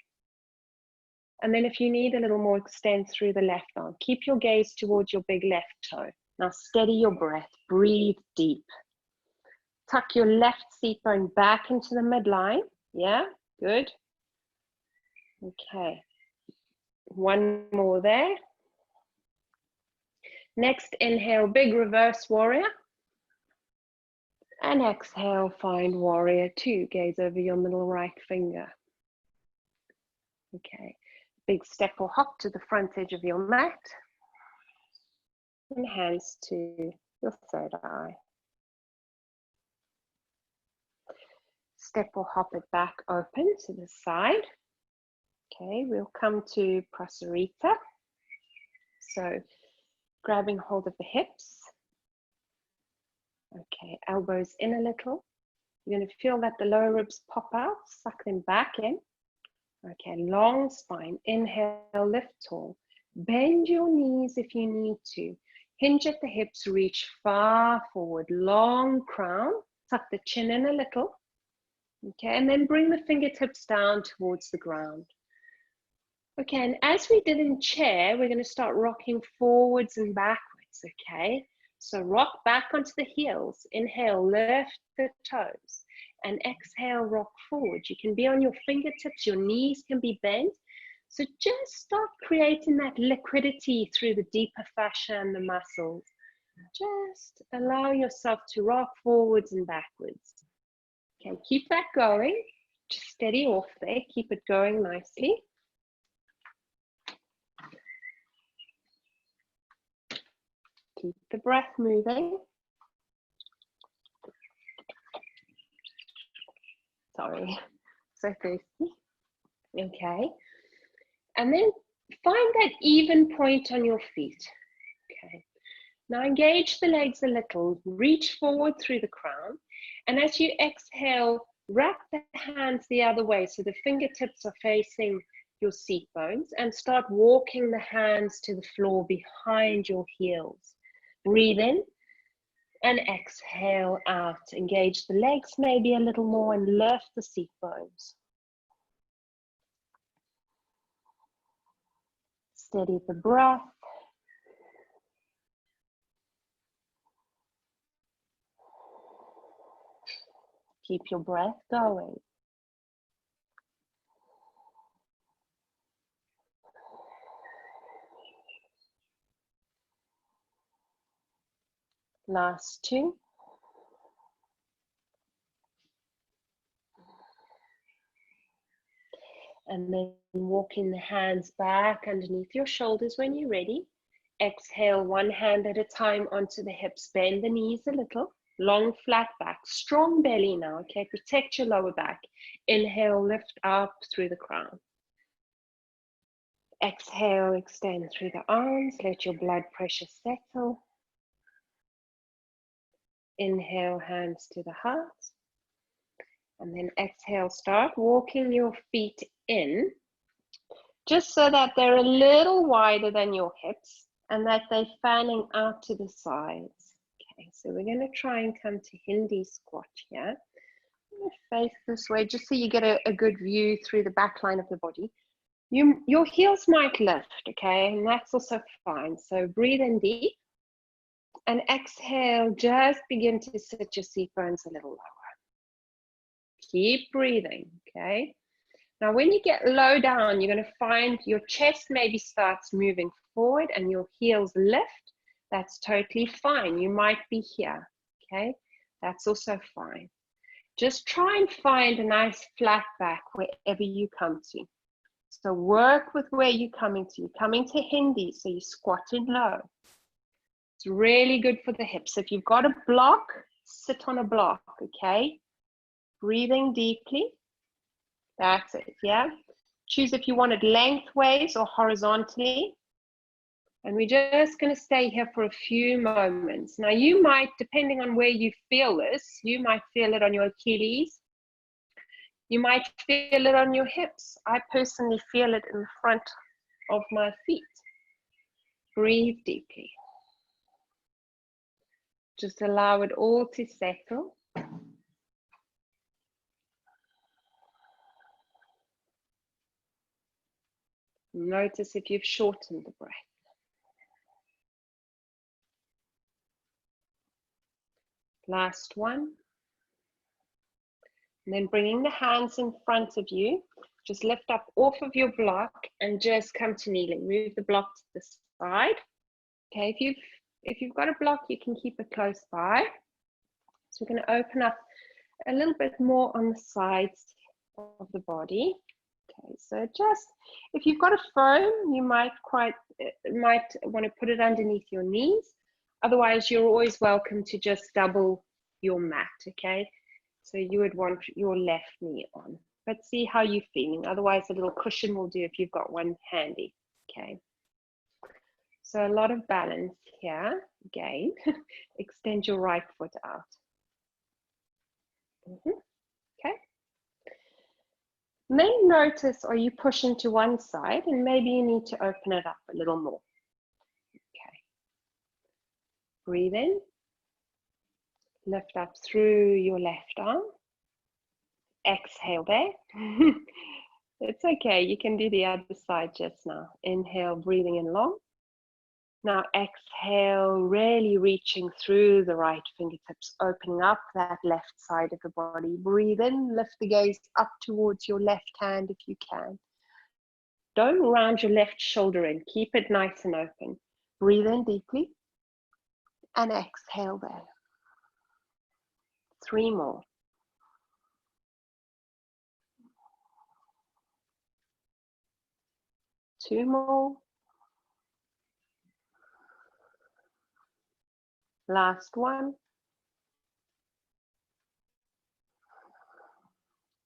And then if you need a little more, extend through the left arm. Keep your gaze towards your big left toe. Now steady your breath. Breathe deep. Tuck your left seat bone back into the midline. Yeah, good. Okay. One more there. Next, inhale, big reverse warrior. And exhale, find warrior two. Gaze over your middle right finger. Okay. Big step or hop to the front edge of your mat. And hands to your third eye. Step or hop it back open to the side. Okay, we'll come to Prasarita. So grabbing hold of the hips. Okay, elbows in a little. You're going to feel that the lower ribs pop out, suck them back in. Okay, long spine. Inhale, lift tall. Bend your knees if you need to. Hinge at the hips, reach far forward. Long crown. Tuck the chin in a little. Okay, and then bring the fingertips down towards the ground. Okay, and as we did in chair, we're going to start rocking forwards and backwards, okay? So rock back onto the heels. Inhale, lift the toes. And exhale, rock forward. You can be on your fingertips, your knees can be bent. So just start creating that liquidity through the deeper fascia and the muscles. Just allow yourself to rock forwards and backwards. Okay, keep that going. Just steady off there. Keep it going nicely. Keep the breath moving. Sorry, so thirsty. Okay. And then find that even point on your feet. Okay. Now engage the legs a little. Reach forward through the crown. And as you exhale, wrap the hands the other way so the fingertips are facing your seat bones and start walking the hands to the floor behind your heels. Breathe in. And exhale out. Engage the legs maybe a little more and lift the seat bones. Steady the breath. Keep your breath going. Last two. And then walking the hands back underneath your shoulders when you're ready. Exhale one hand at a time onto the hips. Bend the knees a little. Long flat back. Strong belly now, okay? Protect your lower back. Inhale, lift up through the crown. Exhale, extend through the arms. Let your blood pressure settle. Inhale, hands to the heart. And then exhale, start walking your feet in, just so that they're a little wider than your hips and that they're fanning out to the sides. Okay, so we're going to try and come to Hindi squat here. I'm going to face this way just so you get a good view through the back line of the body. Your heels might lift, okay, and that's also fine. So breathe in deep and exhale, just begin to sit your seat bones a little lower. Keep breathing, okay? Now, when you get low down, you're going to find your chest maybe starts moving forward and your heels lift. That's totally fine. You might be here, okay? That's also fine. Just try and find a nice flat back wherever you come to. So work with where you're coming to. You're coming to Hindi, so you're squatting low. It's really good for the hips. If you've got a block, sit on a block, okay? Breathing deeply. That's it, yeah? Choose if you want it lengthways or horizontally. And we're just going to stay here for a few moments. Now you might, depending on where you feel this, you might feel it on your Achilles. You might feel it on your hips. I personally feel it in the front of my feet. Breathe deeply. Just allow it all to settle. Notice if you've shortened the breath. Last one. And then bringing the hands in front of you, just lift up off of your block and just come to kneeling. Move the block to the side. Okay, if you've got a block, you can keep it close by. So we're going to open up a little bit more on the sides of the body. Okay, so just if you've got a foam, you might want to put it underneath your knees. Otherwise, you're always welcome to just double your mat, okay? So you would want your left knee on, but see how you're feeling. Otherwise, a little cushion will do if you've got one handy, okay? So a lot of balance here, again. Extend your right foot out. Okay. Then notice, are you pushing to one side? And maybe you need to open it up a little more. Okay. Breathe in. Lift up through your left arm. Exhale there. It's okay. You can do the other side just now. Inhale, breathing in long. Now exhale, really reaching through the right fingertips, opening up that left side of the body. Breathe in, lift the gaze up towards your left hand if you can. Don't round your left shoulder in. Keep it nice and open. Breathe in deeply and exhale there. 3 more. 2 more. Last one.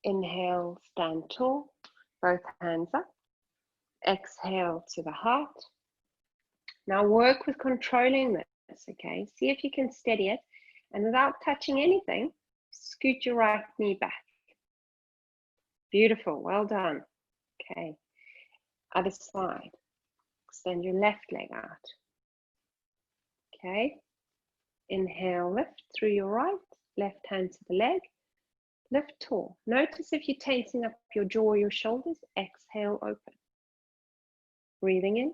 Inhale, stand tall, both hands up. Exhale to the heart. Now work with controlling this, okay? See if you can steady it. And without touching anything, scoot your right knee back. Beautiful, well done. Okay, other side. Extend your left leg out. Okay, Inhale, lift through your right, left hand to the leg. Lift tall. Notice if you're tensing up your jaw or your shoulders. Exhale, open. Breathing in.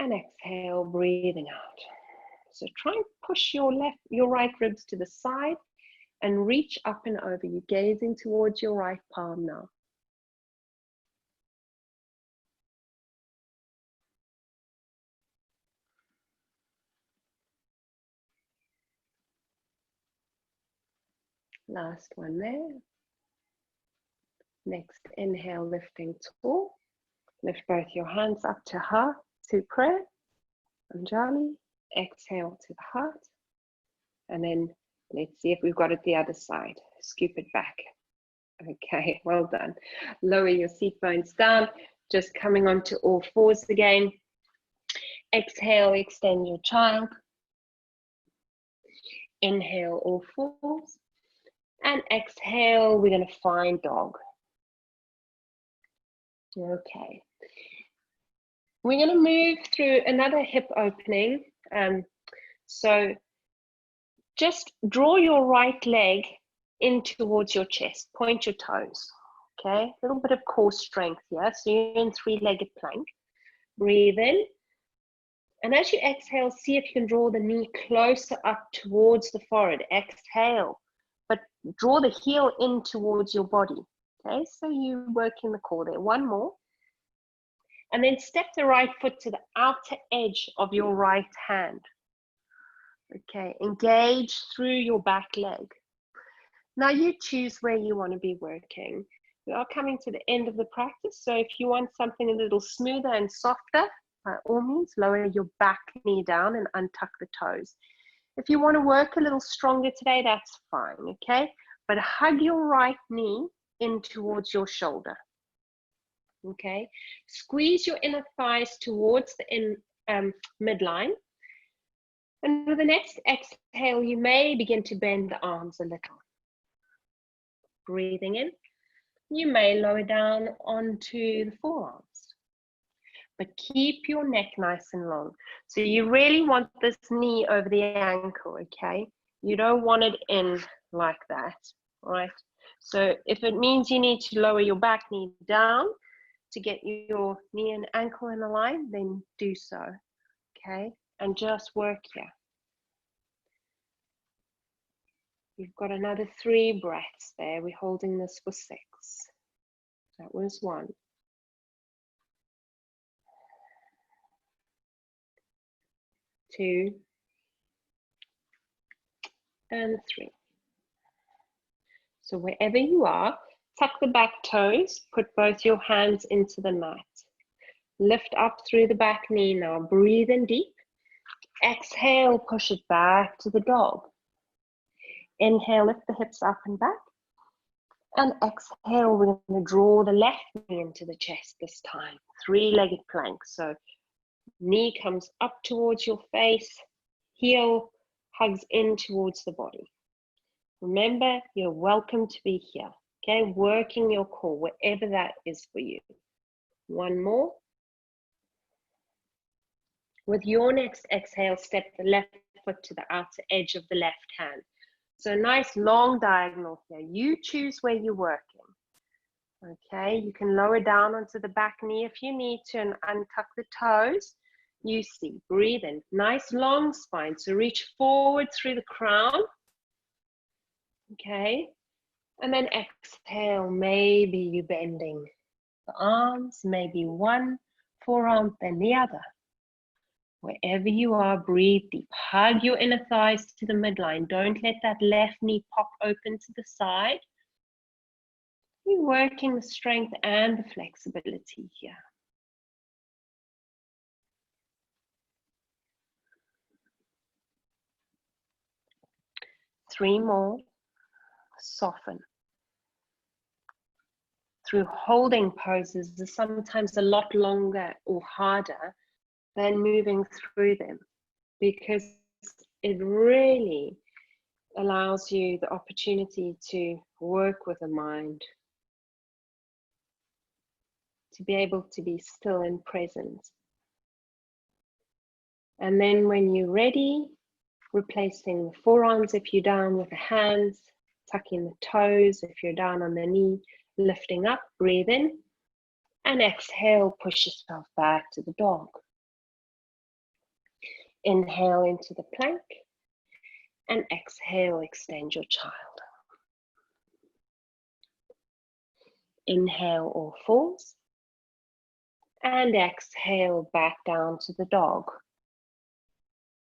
And exhale, breathing out. So try and push your right ribs to the side and reach up and over. You're gazing towards your right palm now. Last one there. Next, inhale, lifting tall. Lift both your hands up to heart, to prayer, Anjali. Exhale to the heart. And then let's see if we've got it the other side. Scoop it back. Okay, well done. Lower your seat bones down, just coming onto all fours again. Exhale, extend your child. Inhale, all fours. And exhale, we're going to find dog. Okay. We're going to move through another hip opening. So just draw your right leg in towards your chest. Point your toes. Okay, a little bit of core strength here. So you're in three-legged plank. Breathe in. And as you exhale, see if you can draw the knee closer up towards the forehead. Exhale, but draw the heel in towards your body. Okay, so you're working the core there. One more. And then step the right foot to the outer edge of your right hand. Okay, engage through your back leg. Now you choose where you want to be working. We are coming to the end of the practice, so if you want something a little smoother and softer, by all means, lower your back knee down and untuck the toes. If you want to work a little stronger today, that's fine, okay? But hug your right knee in towards your shoulder, okay? Squeeze your inner thighs towards the midline. And with the next exhale, you may begin to bend the arms a little. Breathing in, you may lower down onto the forearms. But keep your neck nice and long. So you really want this knee over the ankle, okay? You don't want it in like that, right? So if it means you need to lower your back knee down to get your knee and ankle in a line, then do so, okay? And just work here. You've got another 3 breaths there. We're holding this for 6. That was 1. 2. And 3. So wherever you are, tuck the back toes, put both your hands into the mat. Lift up through the back knee now. Breathe in deep. Exhale, push it back to the dog. Inhale, lift the hips up and back. And exhale, we're going to draw the left knee into the chest this time. 3-legged plank. So knee comes up towards your face, heel hugs in towards the body. Remember, you're welcome to be here. Okay, working your core, wherever that is for you. 1 more. With your next exhale, step the left foot to the outer edge of the left hand. So nice long diagonal here. You choose where you're working. Okay, you can lower down onto the back knee if you need to and untuck the toes. You see, breathe in. Nice long spine. So reach forward through the crown. Okay, and then exhale. Maybe you're bending the arms, maybe one forearm, then the other. Wherever you are, breathe deep. Hug your inner thighs to the midline. Don't let that left knee pop open to the side. You're working the strength and the flexibility here. Three more. Soften. Through holding poses is sometimes a lot longer or harder than moving through them, because it really allows you the opportunity to work with the mind, to be able to be still and present. And then when you're ready, replacing the forearms if you're down with the hands, tucking the toes if you're down on the knee, lifting up, breathe in, and exhale, push yourself back to the dog. Inhale into the plank, and exhale, extend your child. Inhale, all fours, and exhale back down to the dog.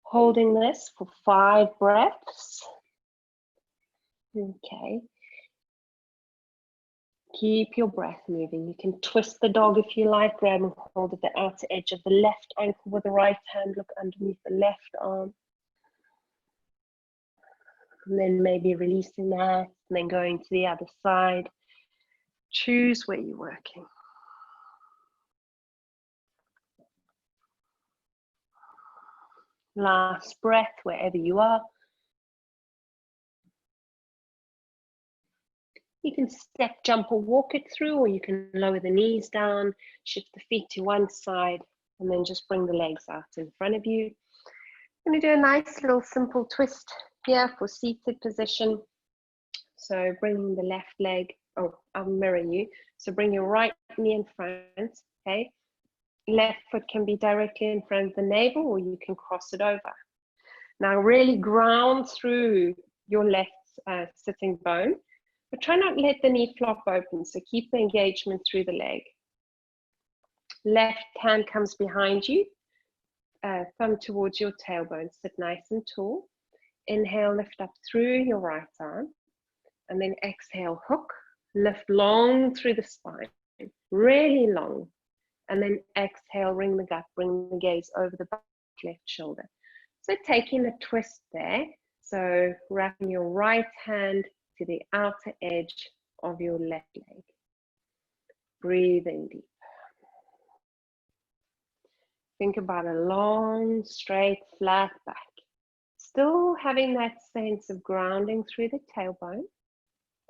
Holding this for 5 breaths. Okay. Keep your breath moving. You can twist the dog if you like, grab and hold at the outer edge of the left ankle with the right hand, look underneath the left arm. And then maybe releasing that, and then going to the other side. Choose where you're working. Last breath, wherever you are. You can step, jump, or walk it through, or you can lower the knees down, shift the feet to one side, and then just bring the legs out in front of you. I'm going to do a nice little simple twist here for seated position. So bringing the left leg, oh, I'll mirror you. So bring your right knee in front, okay? Left foot can be directly in front of the navel, or you can cross it over. Now really ground through your left sitting bone, but try not to let the knee flop open, so keep the engagement through the leg. Left hand comes behind you, thumb towards your tailbone, sit nice and tall. Inhale, lift up through your right arm, and then exhale, hook, lift long through the spine, really long. And then exhale, ring the gut, bring the gaze over the back left shoulder. So taking a twist there, so wrapping your right hand to the outer edge of your left leg. Breathing deep. Think about a long, straight, flat back. Still having that sense of grounding through the tailbone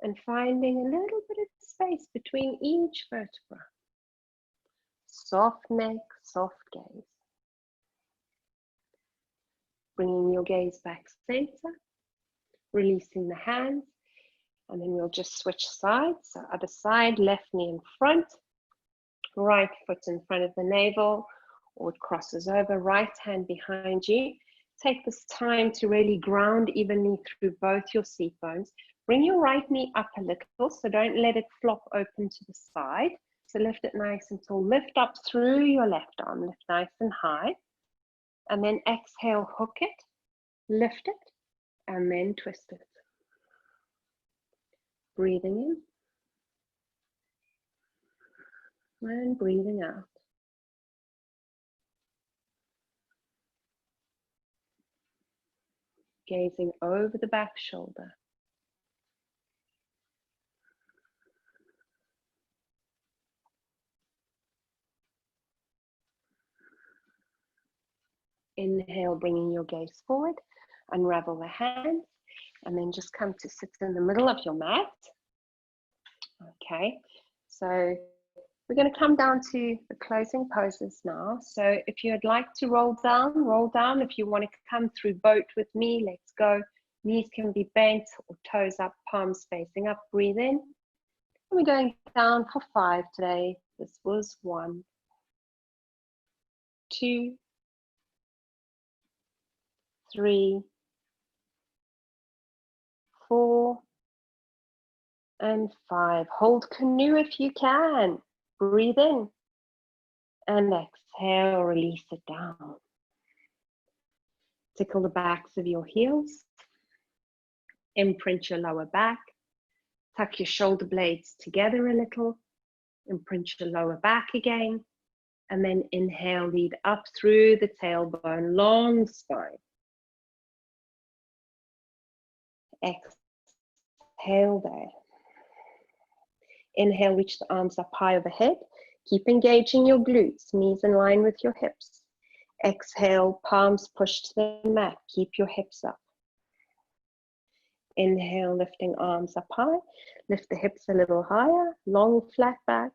and finding a little bit of space between each vertebra. Soft neck, soft gaze. Bringing your gaze back center, releasing the hands, and then we'll just switch sides. So other side, left knee in front, right foot in front of the navel, or it crosses over, right hand behind you. Take this time to really ground evenly through both your seat bones. Bring your right knee up a little, so don't let it flop open to the side. So lift it nice and tall. Lift up through your left arm, lift nice and high. And then exhale, hook it, lift it, and then twist it. Breathing in, and breathing out. Gazing over the back shoulder. Inhale, bringing your gaze forward, unravel the hands, and then just come to sit in the middle of your mat. Okay, so we're going to come down to the closing poses now. So if you'd like to roll down, roll down. If you want to come through boat with me, let's go. Knees can be bent or toes up, palms facing up, breathe in. And we're going down for 5 today. This was 1, 2, 3, 4, and 5. Hold canoe if you can. Breathe in. And exhale, release it down. Tickle the backs of your heels. Imprint your lower back. Tuck your shoulder blades together a little. Imprint your lower back again. And then inhale, lead up through the tailbone, long spine. Exhale there. Inhale, reach the arms up high overhead. Keep engaging your glutes, knees in line with your hips. Exhale, palms push to the mat. Keep your hips up. Inhale, lifting arms up high. Lift the hips a little higher, long flat back.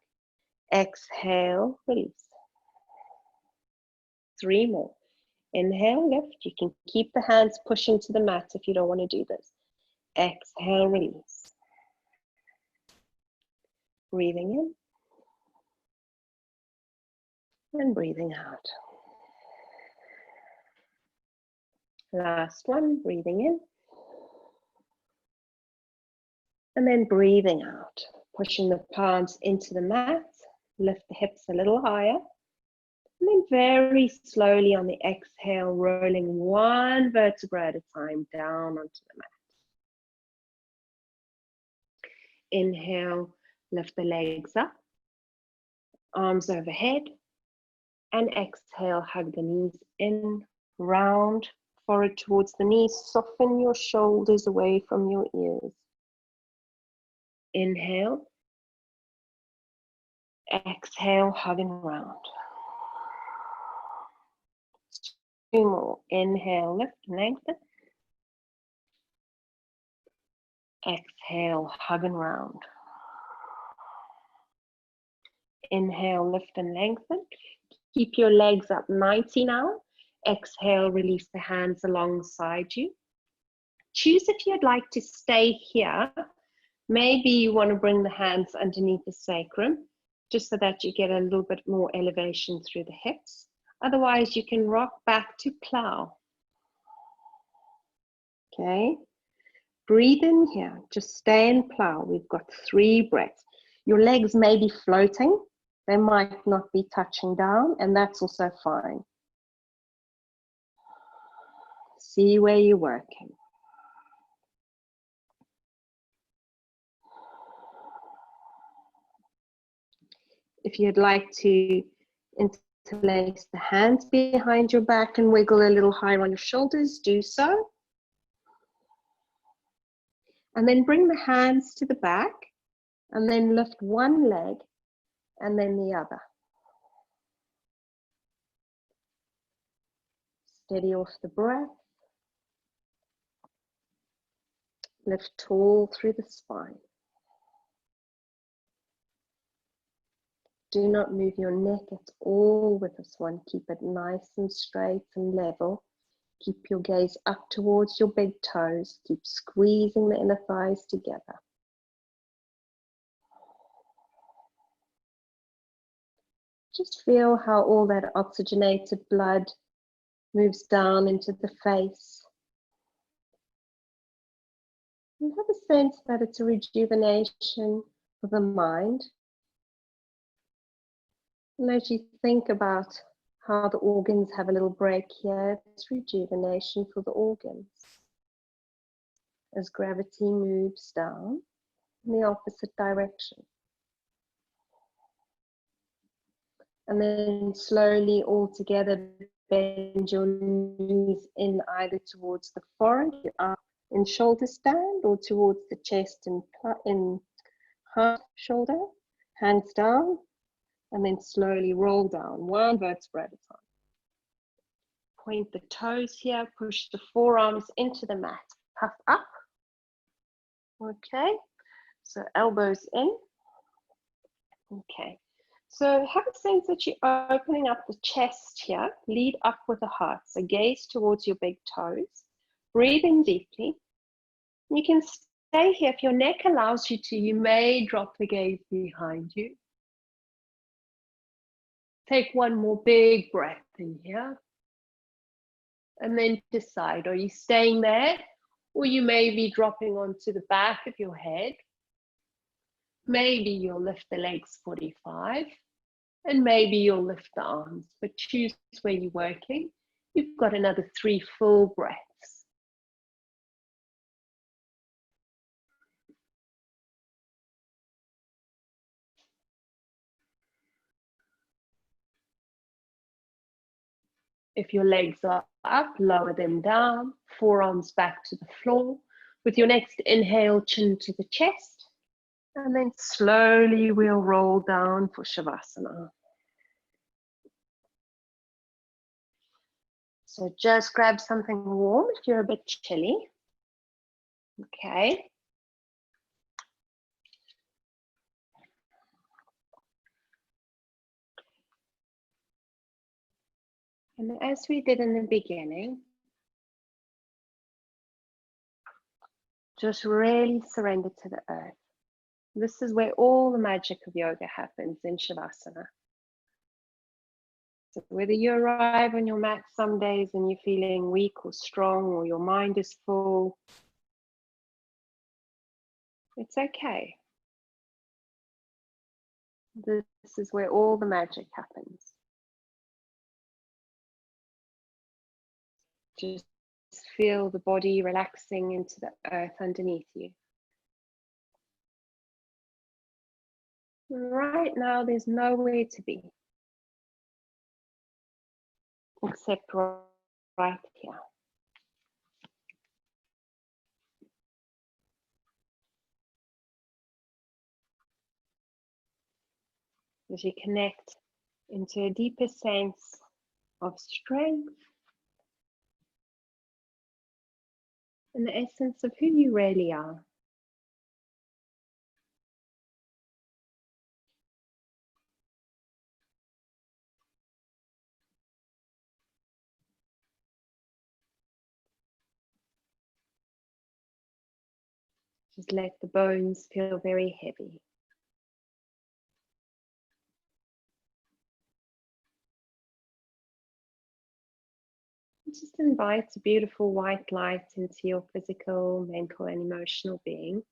Exhale, release. 3 more. Inhale, lift. You can keep the hands pushing to the mat if you don't want to do this. Exhale, release. Breathing in and breathing out. Last one, breathing in. And then breathing out, pushing the palms into the mat, lift the hips a little higher. And then very slowly on the exhale, rolling one vertebra at a time down onto the mat. Inhale, lift the legs up, arms overhead. And exhale, hug the knees in, round, forehead towards the knees. Soften your shoulders away from your ears. Inhale. Exhale, hug and round. 2 more. Inhale, lift, lengthen. Exhale, hug and round. Inhale, lift and lengthen. Keep your legs up 90 now. Exhale, release the hands alongside you. Choose if you'd like to stay here. Maybe you want to bring the hands underneath the sacrum, just so that you get a little bit more elevation through the hips. Otherwise, you can rock back to plow. Okay. Breathe in here. Just stay in plow. We've got 3 breaths. Your legs may be floating. They might not be touching down, and that's also fine. See where you're working. If you'd like to interlace the hands behind your back and wiggle a little higher on your shoulders, do so. And then bring the hands to the back, and then lift one leg and then the other. Steady off the breath. Lift tall through the spine. Do not move your neck at all with this one. Keep it nice and straight and level. Keep your gaze up towards your big toes. Keep squeezing the inner thighs together. Just feel how all that oxygenated blood moves down into the face. And have a sense that it's a rejuvenation for the mind. And as you think about how the organs have a little break here, it's rejuvenation for the organs. As gravity moves down in the opposite direction. And then slowly all together bend your knees in either towards the forehead, up in shoulder stand, or towards the chest in heart shoulder. Hands down, and then slowly roll down, one vertebra at a time. Point the toes here, push the forearms into the mat, puff up. Okay, so elbows in. Okay, so have a sense that you're opening up the chest here, lead up with the heart. So gaze towards your big toes, breathe in deeply. You can stay here. If your neck allows you to, you may drop the gaze behind you. Take one more big breath in here. And then decide, are you staying there? Or you may be dropping onto the back of your head. Maybe you'll lift the legs 45. And maybe you'll lift the arms. But choose where you're working. You've got another 3 full breaths. If your legs are up, lower them down, forearms back to the floor. With your next inhale, chin to the chest. And then slowly we'll roll down for Shavasana. So just grab something warm if you're a bit chilly. Okay. And as we did in the beginning, just really surrender to the earth. This is where all the magic of yoga happens, in Shavasana. So whether you arrive on your mat some days and you're feeling weak or strong, or your mind is full, it's okay. This is where all the magic happens. Just feel the body relaxing into the earth underneath you. Right now, there's nowhere to be except right here. As you connect into a deeper sense of strength and the essence of who you really are. Just let the bones feel very heavy. Just invite a beautiful white light into your physical, mental, and emotional being.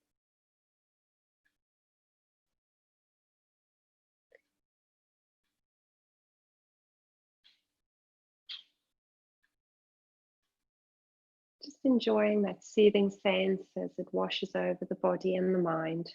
Just enjoying that soothing sense as it washes over the body and the mind.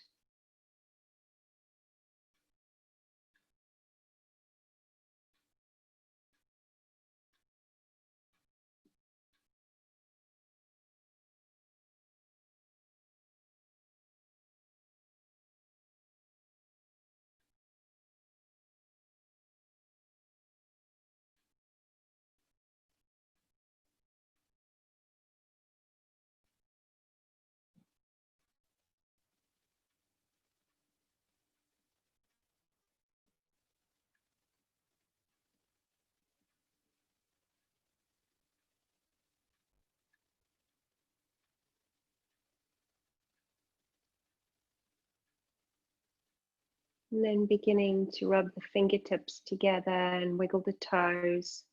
And then beginning to rub the fingertips together and wiggle the toes.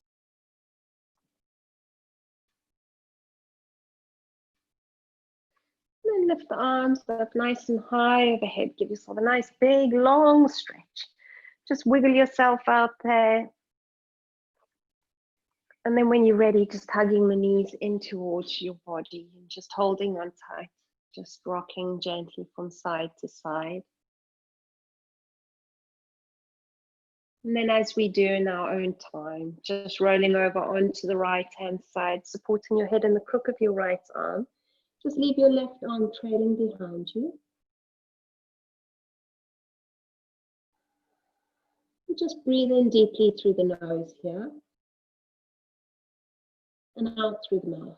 And then lift the arms up nice and high overhead. Give yourself a nice big long stretch. Just wiggle yourself out there. And then when you're ready, just hugging the knees in towards your body and just holding on tight. Just rocking gently from side to side. And then as we do in our own time, just rolling over onto the right-hand side, supporting your head in the crook of your right arm. Just leave your left arm trailing behind you. And just breathe in deeply through the nose here. And out through the mouth.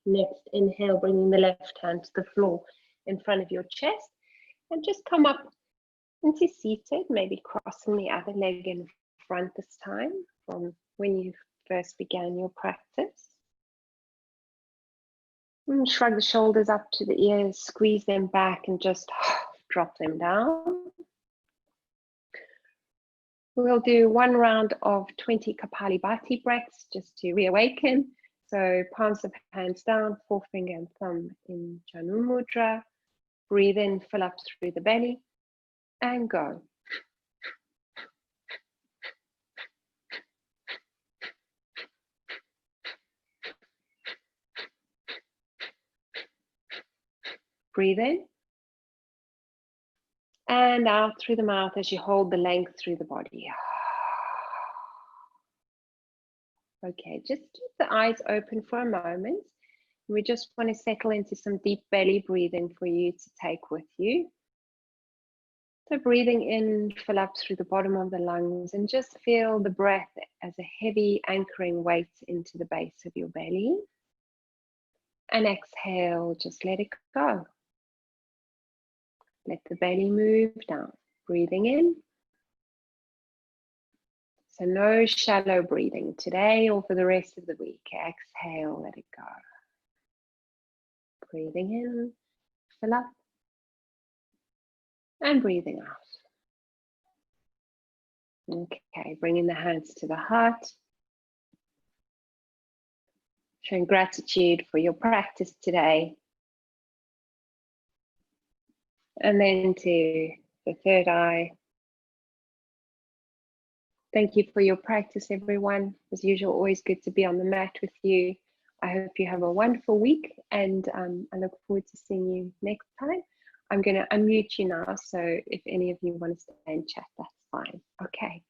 Next, inhale, bringing the left hand to the floor in front of your chest. And just come up into seated, maybe crossing the other leg in front this time from when you first began your practice. And shrug the shoulders up to the ears, squeeze them back and just drop them down. We'll do one round of 20 Kapalabhati breaths just to reawaken. So palms of hands down, forefinger and thumb in Janu Mudra. Breathe in, fill up through the belly and go. Breathe in and out through the mouth as you hold the length through the body. Okay, just keep the eyes open for a moment. We just want to settle into some deep belly breathing for you to take with you. So breathing in, fill up through the bottom of the lungs and just feel the breath as a heavy anchoring weight into the base of your belly. And exhale, just let it go. Let the belly move down. Breathing in So no shallow breathing today or for the rest of the week. Exhale, let it go. Breathing in, fill up, and breathing out. Okay, bringing the hands to the heart. Showing gratitude for your practice today. And then to the third eye. Thank you for your practice, everyone. As usual, always good to be on the mat with you. I hope you have a wonderful week, and I look forward to seeing you next time. I'm going to unmute you now, so if any of you want to stay and chat, that's fine. Okay.